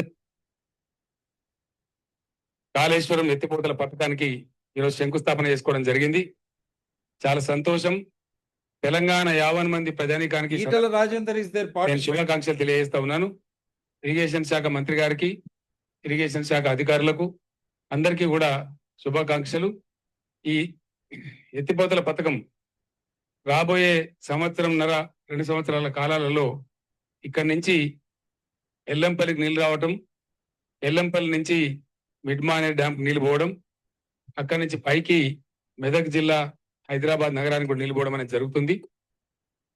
కాళేశ్వరం ఎత్తిపోతల పథకానికి ఈరోజు శంకుస్థాపన చేసుకోవడం జరిగింది. చాలా సంతోషం. తెలంగాణ 50 మంది ప్రజానీకానికి Etela Rajender is their part. నేను శుభాకాంక్షలు తెలియజేస్తా ఉన్నాను. ఇరిగేషన్ శాఖ మంత్రి గారికి, ఇరిగేషన్ శాఖ అధికారులకు అందరికీ కూడా శుభాకాంక్షలు. ఈ ఎత్తిపోతల పథకం రాబోయే 1.5-2 సంవత్సరాల కాలాలలో ఇక్కడి నుంచి ఎల్లంపల్లికి నీళ్లు రావటం, ఎల్లంపల్లి నుంచి మిడ్మానేర్ డ్యామ్ నీళ్లు పోవడం, అక్కడి నుంచి పైకి మెదక్ జిల్లా, హైదరాబాద్ నగరానికి కూడా నీళ్లు పోవడం అనేది జరుగుతుంది.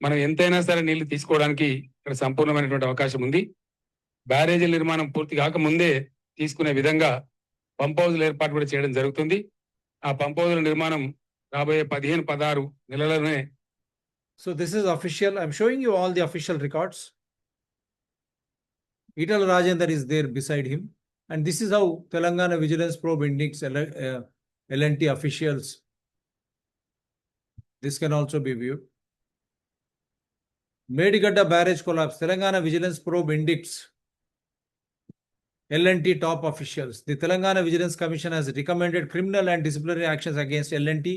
మనం ఎంతైనా సరే నీళ్లు తీసుకోవడానికి ఇక్కడ సంపూర్ణమైనటువంటి అవకాశం ఉంది. బ్యారేజీల నిర్మాణం పూర్తి కాకముందే తీసుకునే విధంగా పంప్ హౌజ్ల ఏర్పాటు కూడా చేయడం జరుగుతుంది. ఆ పంప్ హౌజ్ల నిర్మాణం రాబోయే 15-16 నెలలనే. So this is official. I'm showing you all the official records. Itala Rajendra is there beside him. And this is how Telangana Vigilance Probe Index L&T officials. This can also be viewed. Medigadda barrage collapse. Telangana Vigilance Probe Index. L&T top officials. The Telangana Vigilance Commission has recommended criminal and disciplinary actions against L&T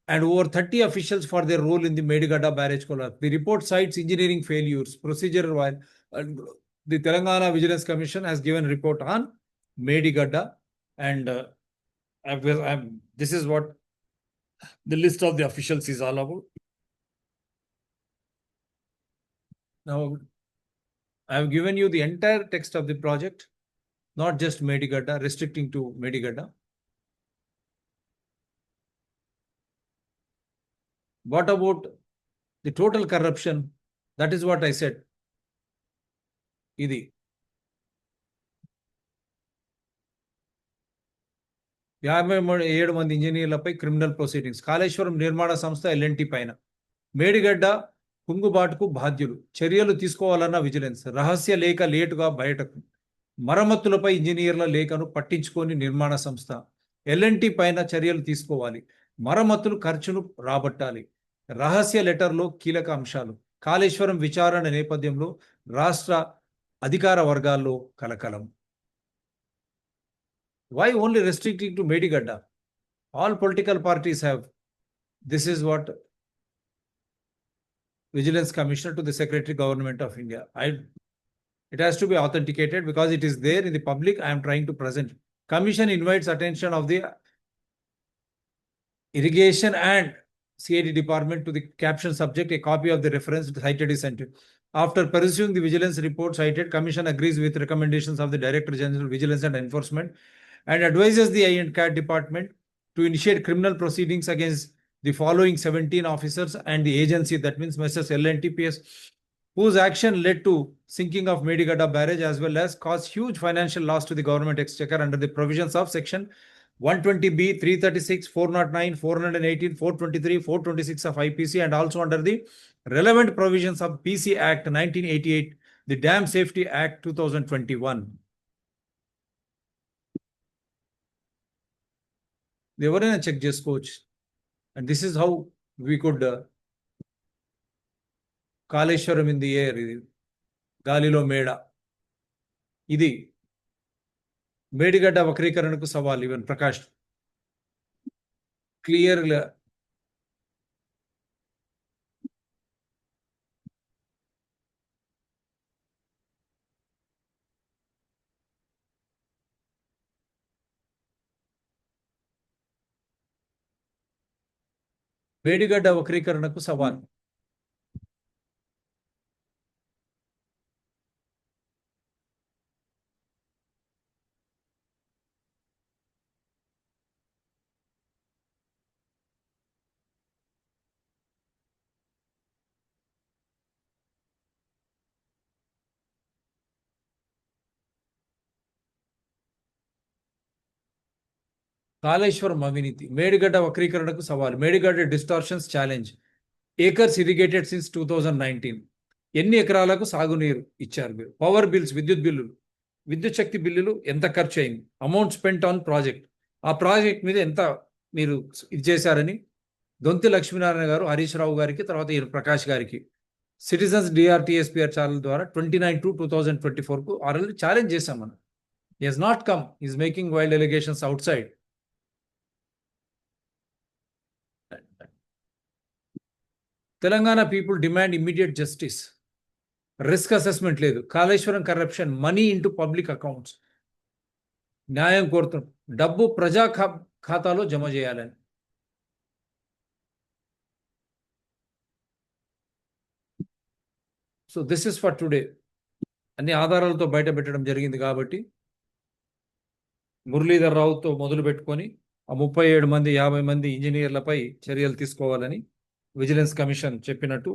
and over 30 officials for their role in the Medigadda barrage collapse. The report cites engineering failures, procedural the Telangana Vigilance Commission has given a report on Medigadda, and this is what the list of the officials is all about. Now, I have given you the entire text of the project, not just Medigadda, restricting to Medigadda. What about the total corruption? That is what I said. Idi 57 మంది ఇంజనీర్లపై criminal proceedings. Kaleshwaram నిర్మాణ సంస్థ L&T పైన. మేడిగడ్డ కుంగుబాటుకు బాధ్యులు, చర్యలు తీసుకోవాలన్న vigilance. రహస్య లేఖ లేటుగా బయటకు. మరమ్మతులపై ఇంజనీర్ల లేఖను పట్టించుకొని నిర్మాణ సంస్థ. ఎల్ఎన్టీ పైన చర్యలు తీసుకోవాలి. మరమ్మతులు ఖర్చును రాబట్టాలి. రహస్య లెటర్లో కీలక అంశాలు. కాళేశ్వరం విచారణ నేపథ్యంలో రాష్ట్ర అధికార వర్గాల్లో కలకలం. Why only restricting to Medigadda? All political parties have. This is what Vigilance Commissioner to the Secretary Government of India. It has to be authenticated because it is there in the public. I am trying to present. Commission invites attention of the Irrigation and CID Department to the caption subject. A copy of the reference cited is sent. After pursuing the vigilance report cited, Commission agrees with recommendations of the Director General Vigilance and Enforcement and advises the I&CAT Department to initiate criminal proceedings against the following 17 officers and the agency, that means Messrs. LNTPS, whose action led to sinking of Medigadda barrage as well as caused huge financial loss to the government exchequer under the provisions of Section 120B, 336, 409, 418, 423, 426 of IPC, and also under the relevant provisions of PC Act 1988, the Dam Safety Act 2021. ఎవరైనా check చేసుకోవచ్చు. And this is how we could Kaleshwaram in the air. ఇది గాలిలో మేడ. ఇది మేడిగడ్డ వక్రీకరణకు సవాల్. Even Prakash clear. Medigadda వక్రీకరణకు సవాల్. కాళేశ్వరం అవినీతి. మేడిగడ్డ వక్రీకరణకు సవాల్. Medigadda distortions challenge. Acres irrigated since 2019. ఎన్ని ఎకరాలకు సాగునీరు ఇచ్చారు మీరు? పవర్ బిల్స్, విద్యుత్ బిల్లులు, విద్యుత్ శక్తి బిల్లులు ఎంత ఖర్చు అయింది? Amount spent on project. ఆ ప్రాజెక్ట్ మీద ఎంత మీరు ఇది చేశారని దొంతి లక్ష్మీనారాయణ గారు, హరీష్ రావు గారికి, తర్వాత ప్రకాష్ గారికి సిటిజన్స్ DRTSPR ఛానల్ ద్వారా 29/2/2024 ఆల్రెడీ ఛాలెంజ్ చేశాం మనం. He has not come. He is making wild allegations outside. Telangana people demand immediate justice. Risk assessment లేదు. Kaleshwaram corruption, money into public accounts. న్యాయం కోరుతున్నాం. డబ్బు ప్రజా ఖాతాలో జమ చేయాలని. So this is for today. అన్ని ఆధారాలతో బయట పెట్టడం జరిగింది కాబట్టి మురళీధర్ రావుతో మొదలు పెట్టుకొని ఆ 37 మంది 50 మంది ఇంజనీర్లపై చర్యలు తీసుకోవాలని విజిలెన్స్ కమిషన్ చెప్పినట్టు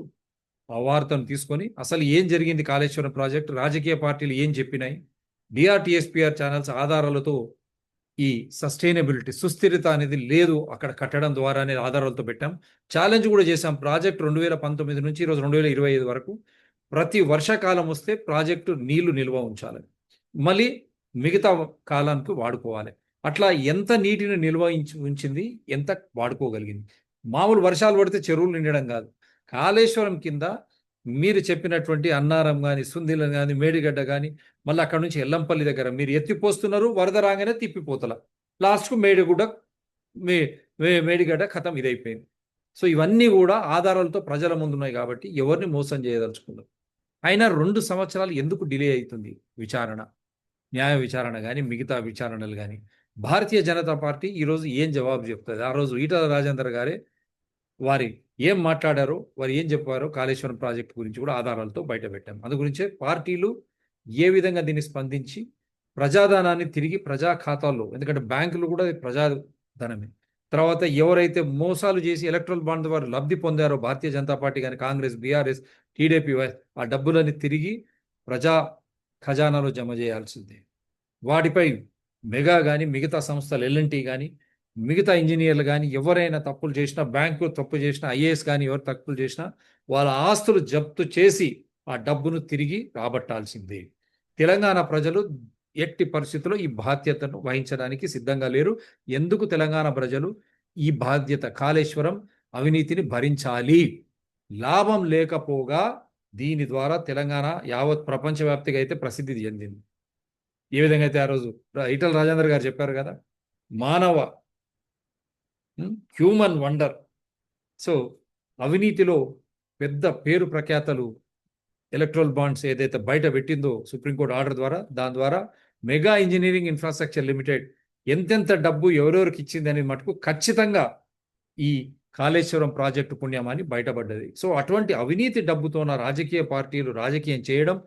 ఆ వార్తను తీసుకొని అసలు ఏం జరిగింది కాళేశ్వరం ప్రాజెక్టు, రాజకీయ పార్టీలు ఏం చెప్పినాయి, DRTSPR ఛానల్స్ ఆధారాలతో ఈ సస్టైనబిలిటీ, సుస్థిరత అనేది లేదు అక్కడ కట్టడం ద్వారా అనే ఆధారాలతో పెట్టాం. ఛాలెంజ్ కూడా చేశాం. ప్రాజెక్ట్ 2019 నుంచి ఈరోజు 2025 వరకు ప్రతి వర్షాకాలం వస్తే ప్రాజెక్టు నీళ్లు నిల్వ ఉంచాలి, మళ్ళీ మిగతా కాలానికి వాడుకోవాలి. అట్లా ఎంత నీటిని నిల్వ ఉంచింది, ఎంత వాడుకోగలిగింది. మామూలు వర్షాలు పడితే చెరువులు నిండడం కాదు. కాళేశ్వరం కింద మీరు చెప్పినటువంటి అన్నారం కానీ, సుందిలం కానీ, మేడిగడ్డ కానీ, మళ్ళీ అక్కడ నుంచి ఎల్లంపల్లి దగ్గర మీరు ఎత్తిపోస్తున్నారు, వరద రాగానే తిప్పిపోతల, లాస్ట్కు మేడిగడ్డ ఖతం ఇదైపోయింది. సో ఇవన్నీ కూడా ఆధారాలతో ప్రజల ముందున్నాయి కాబట్టి ఎవరిని మోసం చేయదలుచుకున్నారు. అయినా 2 సంవత్సరాలు ఎందుకు డిలే అవుతుంది విచారణ, న్యాయ విచారణ కానీ మిగతా విచారణలు కానీ? భారతీయ జనతా పార్టీ ఈరోజు ఏం జవాబు చెప్తుంది? ఆ రోజు ఈటల రాజేందర్ గారే వారి ఏం మాట్లాడారో, వారు ఏం చెప్పారో కాళేశ్వరం ప్రాజెక్టు గురించి కూడా ఆధారాలతో బయట పెట్టాం. అందు గురించే పార్టీలు ఏ విధంగా దీన్ని స్పందించి ప్రజాధనాన్ని తిరిగి ప్రజా ఖాతాల్లో, ఎందుకంటే బ్యాంకులు కూడా ప్రజాధనమే, తర్వాత ఎవరైతే మోసాలు చేసి ఎలక్ట్రల్ బాండ్ ద్వారా లబ్ధి పొందారో భారతీయ జనతా పార్టీ కానీ కాంగ్రెస్, బీఆర్ఎస్, టీడీపీ, ఆ డబ్బులని తిరిగి ప్రజా ఖజానాలో జమ చేయాల్సిందే. వాటిపై మెగా కానీ మిగతా సంస్థలు ఎల్ఎన్టీ కానీ మిగతా ఇంజనీర్లు కానీ ఎవరైనా తప్పులు చేసినా, బ్యాంకు తప్పు చేసినా, ఐఏఎస్ కానీ ఎవరు తప్పులు చేసినా వాళ్ళ ఆస్తులు జప్తు చేసి ఆ డబ్బును తిరిగి రాబట్టాల్సిందే. తెలంగాణ ప్రజలు ఎట్టి పరిస్థితుల్లో ఈ బాధ్యతను వహించడానికి సిద్ధంగా లేరు. ఎందుకు తెలంగాణ ప్రజలు ఈ బాధ్యత, కాళేశ్వరం అవినీతిని భరించాలి? లాభం లేకపోగా దీని ద్వారా తెలంగాణ యావత్ ప్రపంచవ్యాప్తిగా అయితే ప్రసిద్ధి చెందింది. ఏ విధంగా అయితే ఆ రోజు ఈటల రాజేందర్ గారు చెప్పారు కదా, మానవ హ్యూమన్ వండర్. సో అవినీతిలో పెద్ద పేరు ప్రఖ్యాతలు ఎలక్ట్రల్ బాండ్స్ ఏదైతే బయట పెట్టిందో సుప్రీంకోర్టు ఆర్డర్ ద్వారా, దాని ద్వారా మెగా ఇంజనీరింగ్ ఇన్ఫ్రాస్ట్రక్చర్ లిమిటెడ్ ఎంతెంత డబ్బు ఎవరెవరికి ఇచ్చింది అనేది మటుకు ఖచ్చితంగా ఈ కాళేశ్వరం ప్రాజెక్టు పుణ్యమాని బయటపడ్డది. సో అటువంటి అవినీతి డబ్బుతోన రాజకీయ పార్టీలు రాజకీయం చేయడం,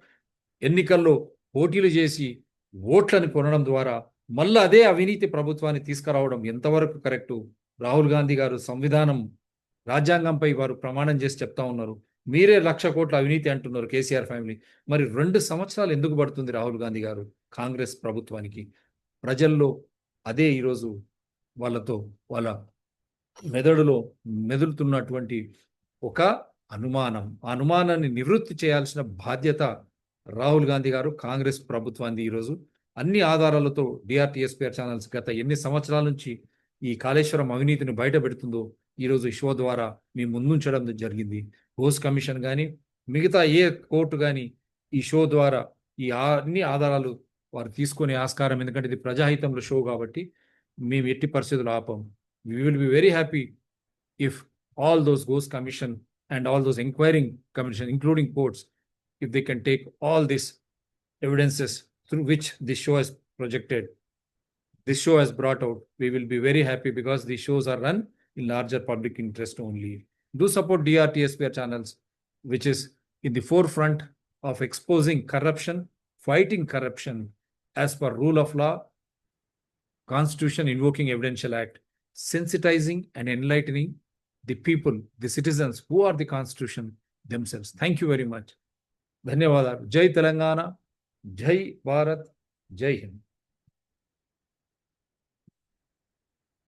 ఎన్నికల్లో పోటీలు చేసి ఓట్లను కొనడం ద్వారా మళ్ళీ అదే అవినీతి ప్రభుత్వాన్ని తీసుకురావడం ఎంతవరకు కరెక్టు? రాహుల్ గాంధీ గారు సంవిధానం, రాజ్యాంగంపై వారు ప్రమాణం చేసి చెప్తా ఉన్నారు. మీరే 1,00,000 కోట్ల అవినీతి అంటున్నారు కేసీఆర్ ఫ్యామిలీ. మరి 2 సంవత్సరాలు ఎందుకు పడుతుంది రాహుల్ గాంధీ గారు కాంగ్రెస్ ప్రభుత్వానికి? ప్రజల్లో అదే ఈరోజు వాళ్ళ మెదడులో మెదులుతున్నటువంటి ఒక అనుమానం. ఆ అనుమానాన్ని నివృత్తి చేయాల్సిన బాధ్యత రాహుల్ గాంధీ గారు, కాంగ్రెస్ ప్రభుత్వాన్ని. ఈరోజు అన్ని ఆధారాలతో డిఆర్టీఎస్పీఆర్ ఛానల్స్ గత ఎన్ని సంవత్సరాల నుంచి ఈ కాళేశ్వరం అవినీతిని బయట పెడుతుందో ఈరోజు ఈ షో ద్వారా మేము ముందుంచడం జరిగింది. హోస్ కమిషన్ కానీ మిగతా ఏ కోర్టు కానీ ఈ షో ద్వారా ఈ అన్ని ఆధారాలు వారు తీసుకునే ఆస్కారం, ఎందుకంటే ఇది ప్రజాహితంలో షో కాబట్టి మేము ఎట్టి పరిస్థితులు ఆపం. We will be very happy if all those Ghost Commission and all those inquiring commission, including courts, if they can take all these evidences through which this show has projected, this show has brought out, we will be very happy because these shows are run in larger public interest only. Do support DRTSPR channels, which is in the forefront of exposing corruption, fighting corruption as per rule of law, Constitution invoking Evidential Act, sensitizing and enlightening the people, the citizens who are the Constitution themselves. Thank you very much. Dhanyawadalu. Jai Telangana, Jai Bharat, Jai Hind.